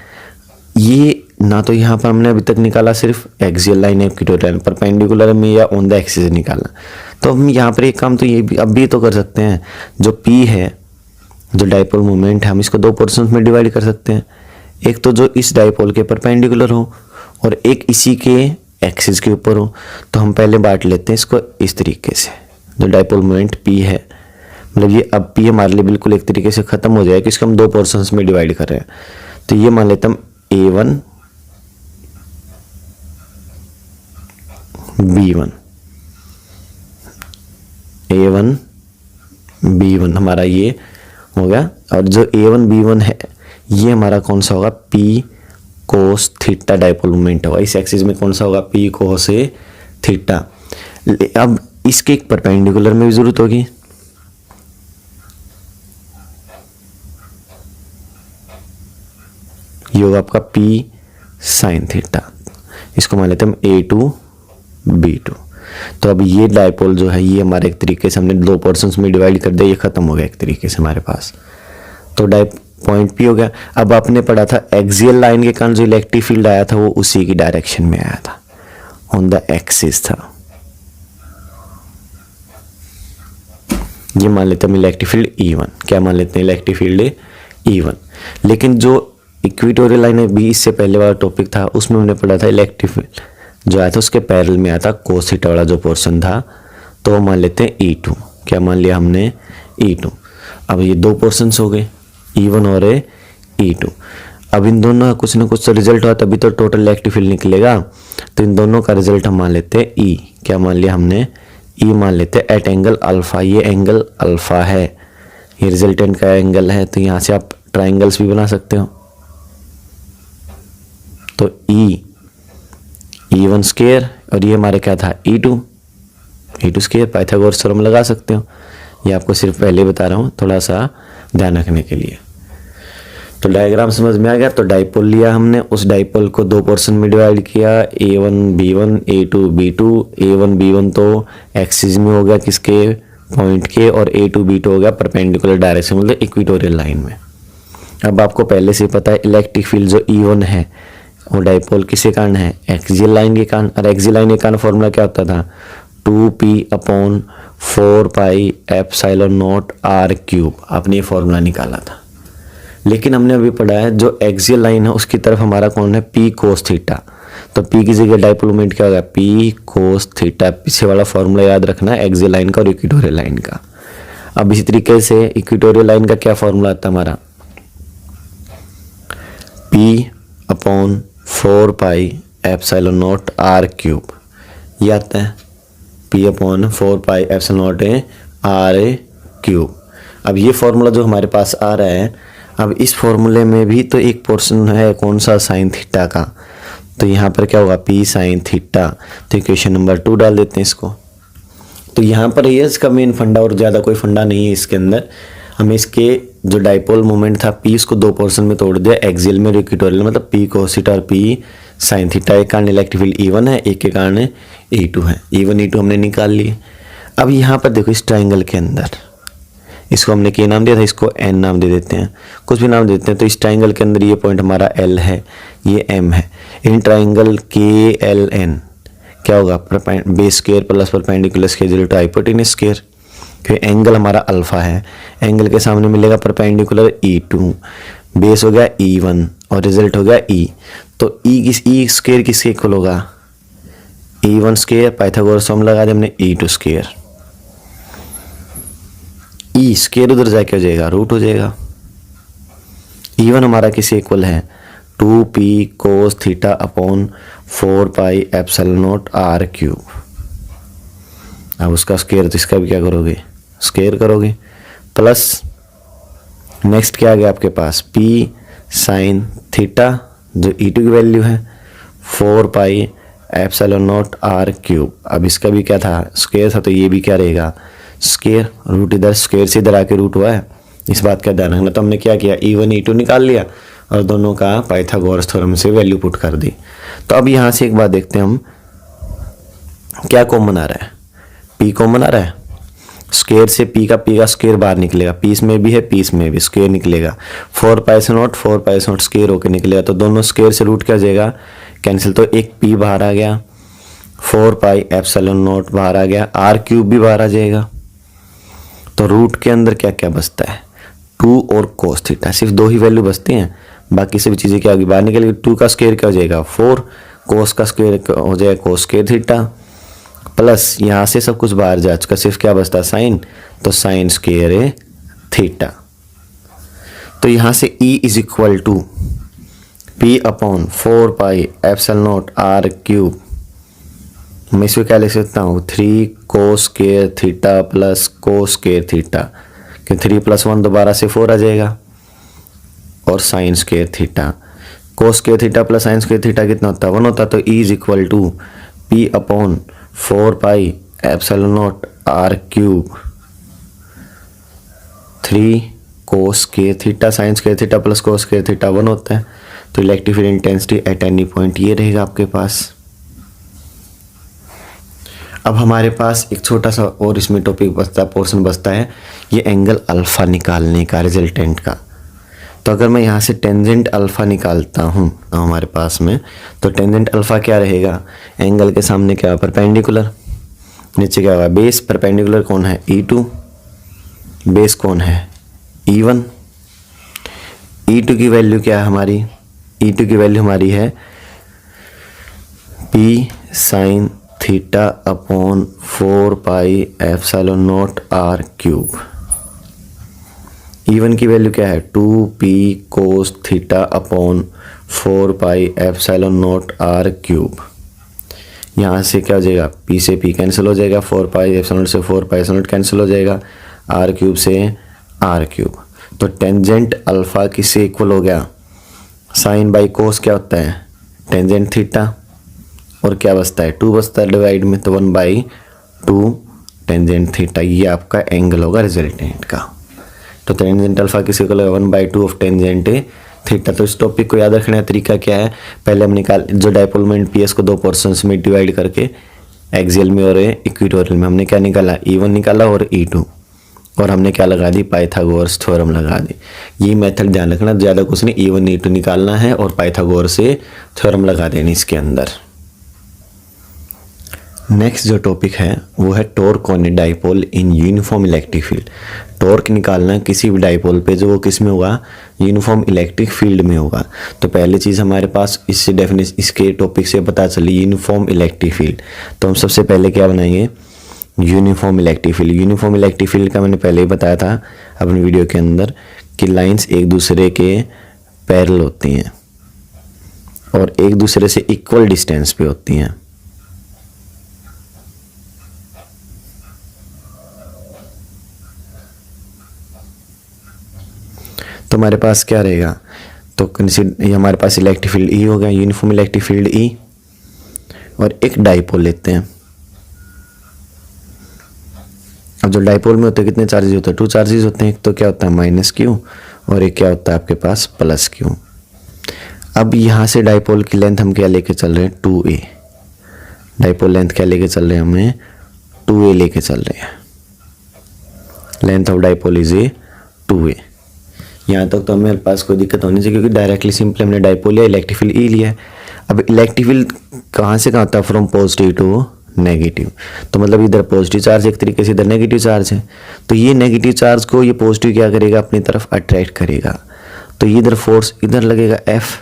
B: ये ना तो यहाँ पर हमने अभी तक निकाला सिर्फ axial line equatorial line perpendicular में या ऑन द एक्सिस निकाला, तो हम यहाँ पर एक काम तो ये भी अब भी तो कर सकते हैं, जो पी है जो डाइपोल मोमेंट है हम इसको 2 पोर्शंस में डिवाइड कर सकते हैं, एक तो जो इस डाइपोल के परपेंडिकुलर हो और एक इसी के एक्सिस के ऊपर हो। तो हम पहले बांट लेते हैं इसको इस तरीके से, जो डाइपोल मोमेंट पी है, मतलब ये अब पी हमारे लिए बिल्कुल एक तरीके से खत्म हो जाएगा, इसको हम 2 पोर्शंस में डिवाइड कर रहे हैं। तो ये मान लेते हम A1 B1, A1 B1 हमारा ये हो गया। और जो A1 B1 है ये हमारा कौन सा होगा P cos theta dipole moment होगा, इस एक्सिस में कौन सा होगा P कोस थीटा। अब इसके एक परपेंडिकुलर में भी जरूरत होगी, ये होगा आपका P साइन थीटा, इसको मान लेते हैं हम A2 B2। तो अब ये डाइपोल जो है ये हमारे एक तरीके से हमने 2 पोर्शंस में डिवाइड कर दिया, ये खत्म हो गया एक तरीके से हमारे पास, तो पॉइंट पी हो गया। अब आपने पढ़ा था एक्सियल लाइन के कारण जो इलेक्ट्रिक फील्ड आया था वो उसी की डायरेक्शन में आया था, ऑन द एक्सिस था। ये मान लेते हैं इलेक्ट्रिक फील्ड E1, क्या मान लेते हैं इलेक्ट्रिक फील्ड E1। लेकिन जो इक्वेटोरियल लाइन है भी इससे पहले वाला टॉपिक था उसमें हमने पढ़ा था इलेक्ट्रिक फील्ड जो आया था उसके पैरेलल में आया था कोस थीटा वाला जो पोर्शन था, तो वो मान लेते हैं E2, क्या मान लिया हमने E2। अब ये 2 पोर्शंस हो गए E1 और E2। अब इन दोनों का कुछ ना कुछ तो रिजल्ट हुआ तभी तो टोटल इलेक्ट्रिक फील्ड निकलेगा, तो इन दोनों का रिजल्ट हम मान लेते हैं E, क्या मान लिया हमने E मान लेते हैं एट एंगल अल्फा, ये एंगल अल्फा है, ये रिजल्टेंट का एंगल है, तो यहाँ से आप ट्राइंगल्स भी बना सकते हो। तो E1 स्क्वायर और ये हमारे क्या था E2 स्क्वायर, पाइथागोरस थ्योरम लगा सकते हो, ये आपको सिर्फ पहले बता रहा हूँ थोड़ा सा ध्यान रखने के लिए। तो डायग्राम समझ में आ गया। तो डाइपोल लिया हमने, उस डाइपोल को दो पोर्शन में डिवाइड किया, A1 B1 A2 B2। A1 B1 तो एक्सिस में हो गया किसके, पॉइंट के, और A2 B2 हो गया परपेंडिकुलर डायरेक्शन मतलब इक्वेटोरियल लाइन में। अब आपको पहले से पता है इलेक्ट्रिक फील्ड जो E1 है वो डाइपोल किसके कारण है, एक्सियल लाइन के कारण। और एक्सियल लाइन के कारण फॉर्मूला क्या होता था, 2p/4πε0 r³ आपने ये फॉर्मूला निकाला था। लेकिन हमने अभी पढ़ा है जो एक्सियल लाइन है उसकी तरफ हमारा कौन है, p cos थीटा। तो p की जगह डाइपोल मोमेंट क्या होगा, p cos थीटा। पीछे वाला फॉर्मूला याद रखना है एक्सियल लाइन का और इक्वेटोरियल लाइन का। अब इसी तरीके से इक्वेटोरियल लाइन का क्या फॉर्मूला आता है हमारा, p/4πε0 r³। ये आता है p/4πε0 r³। अब ये फॉर्मूला जो हमारे पास आ रहा है, अब इस फॉर्मूले में भी तो एक पोर्शन है कौन सा, साइन थीटा का। तो यहाँ पर क्या होगा, p साइन थीटा। तो इक्वेशन नंबर 2 डाल देते हैं इसको। तो यहाँ पर ये इसका मेन फंडा, और ज़्यादा कोई फंडा नहीं है इसके अंदर। हमें इसके जो डाइपोल मोमेंट था p इसको दो पोर्शन में तोड़ दिया, एक्सियल में और इक्वेटोरियल, मतलब p cos थीटा और p साइन थीटा। एक कारण इलेक्ट्रिक फील्ड E1 है, एक के कारण E2 है। E1 E2 हमने निकाल लिए। अब यहाँ पर देखो इस ट्राइंगल के अंदर इसको हमने क्या नाम दिया था, इसको N नाम दे देते हैं, कुछ भी नाम देते हैं। तो इस ट्राइंगल के अंदर ये पॉइंट हमारा L है, ये M है। इन ट्राइंगल KLN क्या होगा, base square plus perpendicular square to hypotenuse square. फिर एंगल हमारा अल्फा है, एंगल के सामने मिलेगा परपेंडिकुलर E2, बेस हो गया E1 और रिजल्ट हो गया E। तो E स्क्वायर किसके इक्वल होगा, E1 स्क्वायर, पाइथागोरस फॉर्मूला लगा दिया हमने, E2 स्क्वायर। E स्क्वायर उधर जाके हो जाएगा, रूट हो जाएगा। E1 हमारा किसके इक्वल है, 2p cos theta upon 4πε0 r³। अब उसका स्क्वायर, तो इसका भी क्या करोगे, स्क्वायर करोगे। प्लस नेक्स्ट क्या आ गया आपके पास, p साइन थीटा जो E2 की वैल्यू है 4πε0 r³। अब इसका भी क्या था, स्क्वायर था, तो ये भी क्या रहेगा, स्क्वायर। रूट इधर स्क्वायर से इधर आके रूट हुआ है, इस बात का ध्यान रखना। तो हमने क्या किया, E1 E2 निकाल लिया और दोनों का पाइथागोरस थ्योरम से वैल्यू पुट कर दी। तो अब यहाँ से एक बात देखते हैं हम, क्या कॉमन आ रहा है, p कॉमन आ रहा है। स्क्वायर से p का स्क्वायर बाहर निकलेगा, p इसमें भी है, p इसमें भी स्क्वायर निकलेगा। 4πε0 स्क्वायर होकर निकलेगा, तो दोनों स्क्वायर से रूट क्या हो जाएगा, कैंसिल। तो एक p बाहर आ गया, 4πε0 बाहर आ गया, r³ भी बाहर आ जाएगा। तो रूट के अंदर क्या क्या बचता है, 2 और cos थीटा, सिर्फ दो ही वैल्यू बचती हैं, बाकी सभी चीज़ें क्या होगी, बाहर निकलेगी। 2 का स्क्वायर क्या हो जाएगा 4, cos का स्क्वायर हो जाएगा cos स्क्वायर थीटा, प्लस यहाँ से सब कुछ बाहर जा चुका, सिर्फ क्या बचता है साइन, तो साइन स्क्वायर थीटा। तो यहाँ से E is equal to p/4πε0 r³। मैं इसको क्या लिख सकता हूँ, 3 cos square theta plus cos square theta, कि 3 + 1 दोबारा से 4 आ जाएगा, और sine square theta. cos square theta plus sine square theta कितना होता है, 1 होता है। तो E is equal to p/4πε0 r³, 3 cos square theta sine square theta plus cos square theta 1 होता है। तो electric field intensity at any point ये रहेगा आपके पास। अब हमारे पास एक छोटा सा और इसमें टॉपिक बचता, पोर्शन बचता है, ये एंगल अल्फा निकालने का, रिजल्टेंट का। तो अगर मैं यहाँ से टेंजेंट अल्फा निकालता हूँ हमारे पास में, तो टेंजेंट अल्फा क्या रहेगा, एंगल के सामने क्या, परपेंडिकुलर, नीचे क्या होगा बेस, परपेंडिकुलर कौन है E2, बेस कौन है E1। E2 की वैल्यू क्या है हमारी, E2 की वैल्यू हमारी है p sine theta upon 4πε0 r³। E1 की वैल्यू क्या है, 2p cos theta upon 4πε0 r³। यहाँ से क्या हो जाएगा, p से p कैंसिल हो जाएगा, 4πε0 से 4πε0 कैंसिल हो जाएगा, r³ से r³। तो टेंजेंट अल्फा किससे इक्वल हो गया, साइन बाई कोस क्या होता है टेंजेंट थीटा, और क्या बचता है 2 बचता है डिवाइड में, तो 1/2 टेंजेंट थीटा, ये आपका एंगल होगा रिजल्टेंट का। तो टेंजेंट अल्फा किसी को 1/2 ऑफ टेंजेंट थीटा। तो इस टॉपिक को याद रखने का तरीका क्या है, पहले हम निकाल जो डायपोल मोमेंट पीएस को दो पोर्शंस में डिवाइड करके एक्सियल में और इक्वेटोरियल में हमने क्या निकाला, E1 निकाला और E2, और हमने क्या लगा दी, पाइथागोरस थ्योरम लगा दी। ये मेथड ध्यान रखना, ज़्यादा कुछ नहीं, E1 E2 निकालना है और पाइथागोरस से थ्योरम लगा देनी इसके अंदर। नेक्स्ट जो टॉपिक है वो है torque on a dipole in uniform electric field. Torque निकालना किसी भी डाइपोल पे जो वो किस में होगा, यूनिफॉर्म इलेक्ट्रिक फील्ड में होगा। तो पहली चीज़ हमारे पास इससे डेफिनेशन इसके टॉपिक से पता चली यूनिफॉर्म इलेक्ट्रिक फील्ड। तो हम सबसे पहले क्या बनाएंगे, uniform electric field. Uniform electric field का मैंने पहले ही बताया था अपनी वीडियो के अंदर कि लाइंस एक दूसरे के पैरेलल होती हैं और एक दूसरे से इक्वल डिस्टेंस पे होती हैं। तो हमारे पास क्या रहेगा, तो ये हमारे पास इलेक्ट्रिक फील्ड E हो गया, यूनिफॉर्म इलेक्ट्रिक फील्ड E, और एक डाइपोल लेते हैं। अब जो डाइपोल में होते हैं कितने चार्जेस होते हैं, 2 चार्जेस होते हैं। एक तो क्या होता है -Q और एक क्या होता है आपके पास +Q। अब यहाँ से डाइपोल की लेंथ हम क्या लेके चल रहे हैं, 2a। डाइपोल लेंथ क्या लेके चल रहे हैं, हमें 2a लेके चल रहे हैं। Length of dipole is 2a। यहाँ तक तो हमें पास कोई दिक्कत होनी चाहिए क्योंकि डायरेक्टली सिंपली हमने डाइपोल लिया, इलेक्ट्रिक फील्ड E लिया है। अब इलेक्ट्रिक फील्ड कहाँ से कहाँ होता है, फ्रॉम पॉजिटिव टू नेगेटिव। तो मतलब इधर पॉजिटिव चार्ज एक तरीके से इधर नेगेटिव चार्ज है, तो ये नेगेटिव चार्ज को ये पॉजिटिव क्या करेगा, अपनी तरफ अट्रैक्ट करेगा। तो ये इधर फोर्स इधर लगेगा F।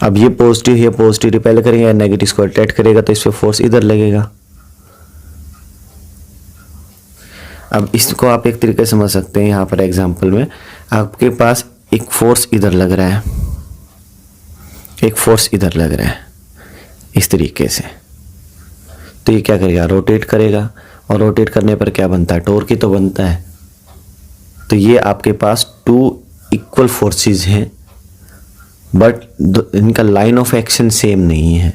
B: अब ये पॉजिटिव रिपेल करेगा, नेगेटिव को अट्रैक्ट करेगा, तो इस पे फोर्स इधर लगेगा। अब इसको आप एक तरीके से समझ सकते हैं, यहाँ पर एग्जांपल में आपके पास एक फोर्स इधर लग रहा है, एक फोर्स इधर लग रहा है इस तरीके से। तो ये क्या करेगा, रोटेट करेगा, और रोटेट करने पर क्या बनता है, टॉर्क ही तो बनता है। तो ये आपके पास 2 इक्वल फोर्सेस हैं, बट इनका लाइन ऑफ एक्शन सेम नहीं है।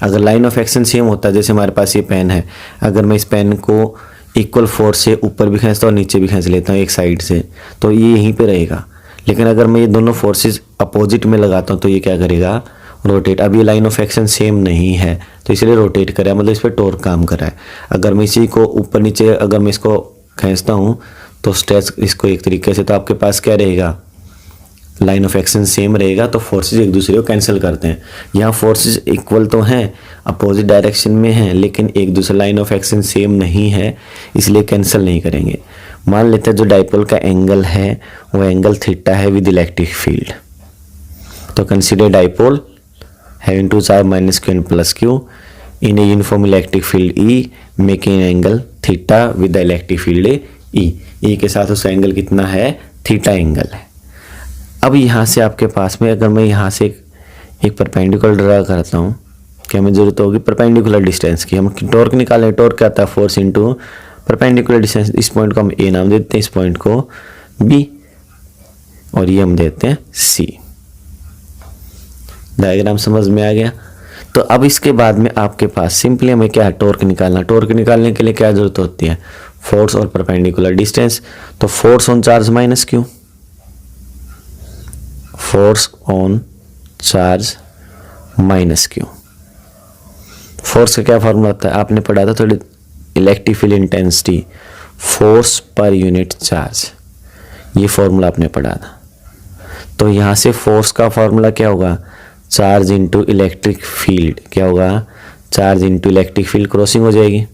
B: अगर लाइन ऑफ एक्शन सेम होता, जैसे हमारे पास ये पेन है, अगर मैं इस पेन को इक्वल फोर्स से ऊपर भी खींचता हूँ और नीचे भी खींच लेता हूँ एक साइड से, तो ये यहीं पे रहेगा। लेकिन अगर मैं ये दोनों फोर्सेस अपोजिट में लगाता हूँ तो ये क्या करेगा, रोटेट। अब ये लाइन ऑफ एक्शन सेम नहीं है तो इसलिए रोटेट करेगा, मतलब इस पर टॉर्क काम कर रहा है। अगर मैं इसी को ऊपर नीचे अगर मैं इसको खींचता हूँ तो स्ट्रेच इसको एक तरीके से, तो आपके पास क्या रहेगा, लाइन ऑफ एक्शन सेम रहेगा, तो फोर्सेस एक दूसरे को कैंसिल करते हैं। यहाँ फोर्सेस इक्वल तो हैं, अपोजिट डायरेक्शन में हैं, लेकिन एक दूसरे लाइन ऑफ एक्शन सेम नहीं है, इसलिए कैंसिल नहीं करेंगे। मान लेते हैं जो डाइपोल का एंगल है वो एंगल थीटा है विद इलेक्ट्रिक फील्ड। तो consider dipole having 2 charge -Q and +Q in a uniform electric field E making angle theta with the electric field E के साथ उस एंगल कितना है, थीटा एंगल है। अब यहाँ से आपके पास में अगर मैं यहाँ से एक परपेंडिकुलर ड्रा करता हूँ, क्या हमें जरूरत होगी परपेंडिकुलर डिस्टेंस की। हम टॉर्क निकालें, टॉर्क क्या आता है, फोर्स इनटू परपेंडिकुलर डिस्टेंस। इस पॉइंट को हम A नाम देते हैं, इस पॉइंट को B, और ये हम देते हैं C। डायग्राम समझ में आ गया। तो अब इसके बाद में आपके पास सिंपली हमें क्या है, टॉर्क निकालना। टॉर्क निकालने के लिए क्या जरूरत होती है, फोर्स और परपेंडिकुलर डिस्टेंस। तो force on charge -Q, force on charge -Q। Force का क्या फॉर्मूला होता है, आपने पढ़ा था थोड़ी, इलेक्ट्रिक फील्ड इंटेंसिटी फोर्स पर यूनिट चार्ज, ये फॉर्मूला आपने पढ़ा था। तो यहाँ से फोर्स का फॉर्मूला क्या होगा, चार्ज इनटू इलेक्ट्रिक फील्ड, क्या होगा, charge into electric field, crossing हो जाएगी।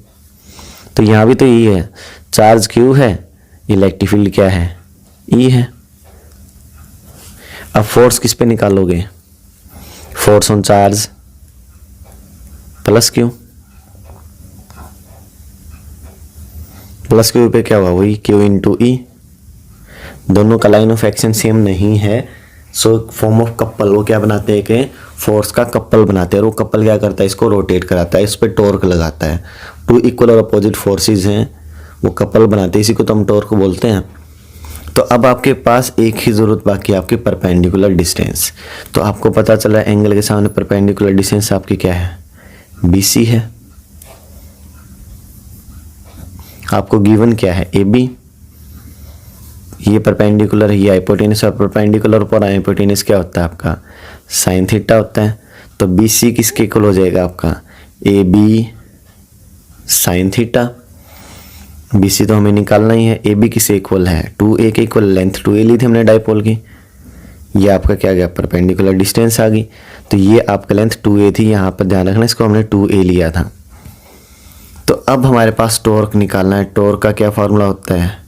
B: तो यहाँ भी तो ये है, चार्ज Q है, इलेक्ट्रिक फील्ड क्या है, E है। अब फोर्स किस पे निकालोगे, force on charge +Q, +Q पे क्या होगा, वही Q इंटू E। दोनों का लाइन ऑफ एक्शन सेम नहीं है, सो फॉर्म ऑफ कपल, वो क्या बनाते हैं कि फोर्स का कपल बनाते हैं, और वो कपल क्या करता है, इसको रोटेट कराता है, इस पर टॉर्क लगाता है। 2 इक्वल और अपोजिट फोर्सेस हैं, वो कपल बनाते हैं, इसी को तो हम टॉर्क बोलते हैं। तो अब आपके पास एक ही जरूरत बाकी है, आपकी परपेंडिकुलर डिस्टेंस। तो आपको पता चला एंगल के सामने परपेंडिकुलर डिस्टेंस आपकी क्या है, BC है। आपको गिवन क्या है, AB, ये परपेंडिकुलर, ये हाइपोटेनस, और परपेंडिकुलर पर हाइपोटेनस क्या होता है आपका, साइन थीटा होता है। तो BC किसके इक्वल हो जाएगा आपका, AB साइन थीटा। BC तो हमें निकालना ही है। AB किससे इक्वल है, 2A के इक्वल, लेंथ 2A ली थी हमने डाइपोल की, ये आपका क्या गया, परपेंडिकुलर डिस्टेंस आ गई। तो ये आपका लेंथ 2A थी, यहाँ पर ध्यान रखना, इसको हमने 2A लिया था। तो अब हमारे पास टॉर्क निकालना है। टॉर्क का क्या फॉर्मूला होता है,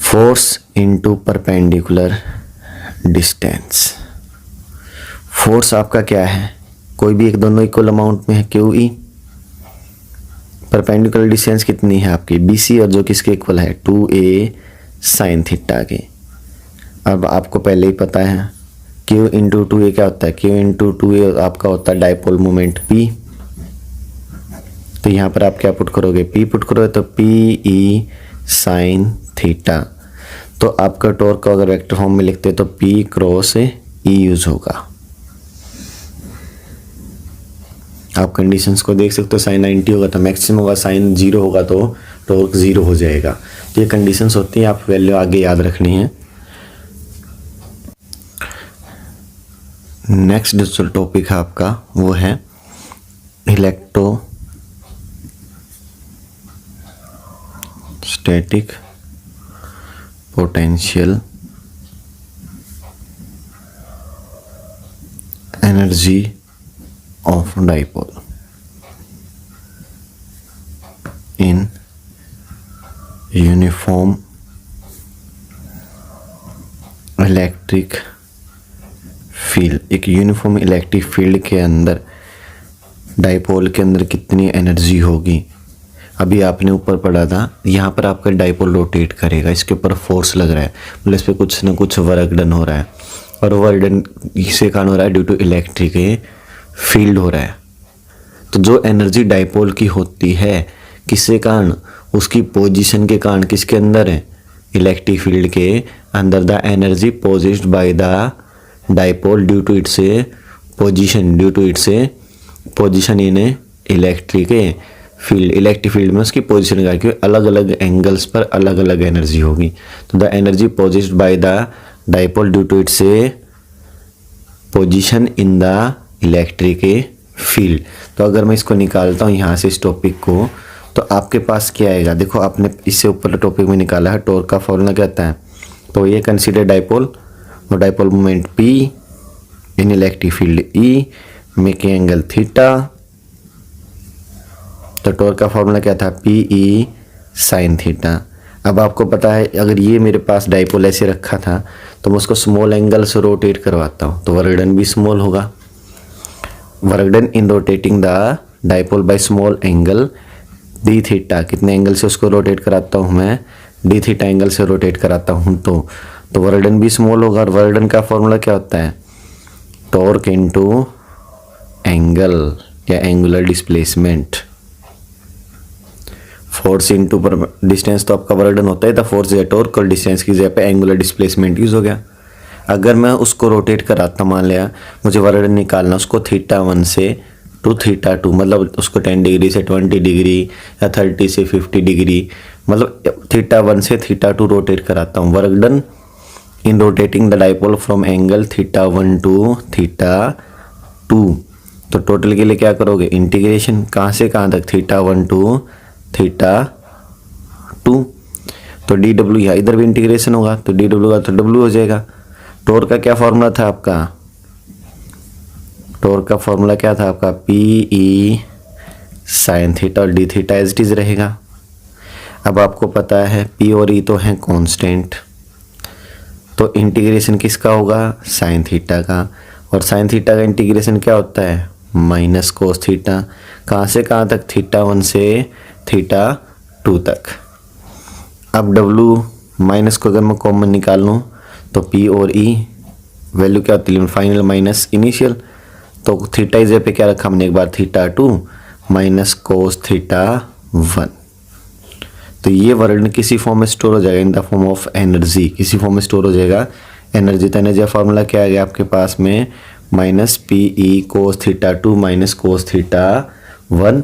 B: force into perpendicular distance. Force आपका क्या है, कोई भी एक, दोनों इक्वल अमाउंट में है, QE। परपेंडिकुलर डिस्टेंस कितनी है आपकी, BC, और जो किसके इक्वल है, 2A साइन थीटा के। अब आपको पहले ही पता है Q इंटू 2A क्या होता है, Q इंटू 2A आपका होता है डाइपोल मोमेंट P। तो यहाँ पर आप क्या पुट करोगे, P पुट करोगे, तो PE साइन थीटा। तो आपका टॉर्क को अगर वेक्टर फॉर्म में लिखते हैं तो P क्रॉस E यूज होगा। आप कंडीशंस को देख सकते हो, साइन 90 होगा तो मैक्सिमम होगा, साइन 0 होगा तो टॉर्क 0 हो जाएगा। तो ये कंडीशंस होती हैं, आप वैल्यू आगे याद रखनी है। नेक्स्ट जो टॉपिक है आपका वो है electrostatic potential energy of dipole in uniform electric field. एक यूनिफॉर्म इलेक्ट्रिक फील्ड के अंदर डाइपोल के अंदर कितनी एनर्जी होगी। अभी आपने ऊपर पढ़ा था, यहाँ पर आपका डाइपोल रोटेट करेगा, इसके ऊपर फोर्स लग रहा है, मतलब इस पर कुछ ना कुछ वर्क डन हो रहा है, और वर्क डन इससे कारण हो रहा है ड्यू टू इलेक्ट्रिक फील्ड हो रहा है। तो जो एनर्जी डाइपोल की होती है किसके कारण, उसकी पोजीशन के कारण, किसके अंदर है, इलेक्ट्रिक फील्ड के अंदर। The energy possessed by the dipole due to its position in electric field. Electric field में उसकी पोजीशन का, क्योंकि अलग अलग एंगल्स पर अलग अलग एनर्जी होगी। तो the energy possessed by the dipole due to its position in the electric field. तो अगर मैं इसको निकालता हूँ यहाँ से इस टॉपिक को, तो आपके पास क्या आएगा, देखो आपने इससे ऊपर टॉपिक में निकाला है, टॉर्क का फॉर्मूला क्या आता है, तो ये कंसीडर डाइपोल और डाइपोल मोमेंट P इन electric field E making angle theta. तो टॉर्क का फॉर्मूला क्या था, PE साइन थीटा। अब आपको पता है अगर ये मेरे पास डाइपोल ऐसे रखा था तो मैं उसको स्मॉल एंगल से रोटेट करवाता हूँ तो वर्क डन भी स्मॉल होगा। Work done in rotating the dipole by small angle D theta, कितने एंगल से उसको रोटेट कराता हूँ मैं, डी थीटा एंगल से रोटेट कराता हूँ तो वर्क डन भी स्मॉल होगा। और वर्क डन का फॉर्मूला क्या होता है, टॉर्क इनटू एंगल या angular displacement. Force into distance तो आपका वर्क डन होता है, तो फोर्स या टॉर्क, और डिस्टेंस की जगह पे एंगुलर डिस्प्लेसमेंट यूज हो गया। अगर मैं उसको रोटेट कराता, मान लिया मुझे वर्क डन निकालना, उसको θ1 से टू θ2, मतलब उसको 10 डिग्री से 20 डिग्री या 30 से 50 डिग्री, मतलब θ1 से θ2 रोटेट कराता हूँ। Work done in rotating the dipole from angle θ1 to θ2। तो टोटल के लिए क्या करोगे, इंटीग्रेशन, कहाँ से कहाँ तक, θ1 टू θ2। तो dw यहाँ इधर भी इंटीग्रेशन होगा, तो dw का तो w हो जाएगा। टॉर्क का क्या फॉर्मूला था आपका, टॉर्क का फॉर्मूला क्या था आपका, PE साइन थीटा, और d theta as it is रहेगा। अब आपको पता है P और E तो हैं कांस्टेंट, तो इंटीग्रेशन किसका होगा, साइन थीटा का, और साइन थीटा का इंटीग्रेशन क्या होता है, माइनस कोस थीटा। कहाँ से कहाँ तक, θ1 से θ2 तक। अब W माइनस को अगर मैं कॉमन निकाल लूँ तो P और E वैल्यू क्या होती है, फाइनल माइनस इनिशियल। तो थीटा इज पे क्या रखा हमने एक बार, θ2 माइनस कोस θ1। तो ये वर्ड किसी फॉर्म में स्टोर हो जाएगा, in the form of energy, किसी फॉर्म में स्टोर हो जाएगा एनर्जी। तो एनर्जी का फॉर्मूला क्या आ गया आपके पास में, minus P E cos theta 2 minus cos theta 1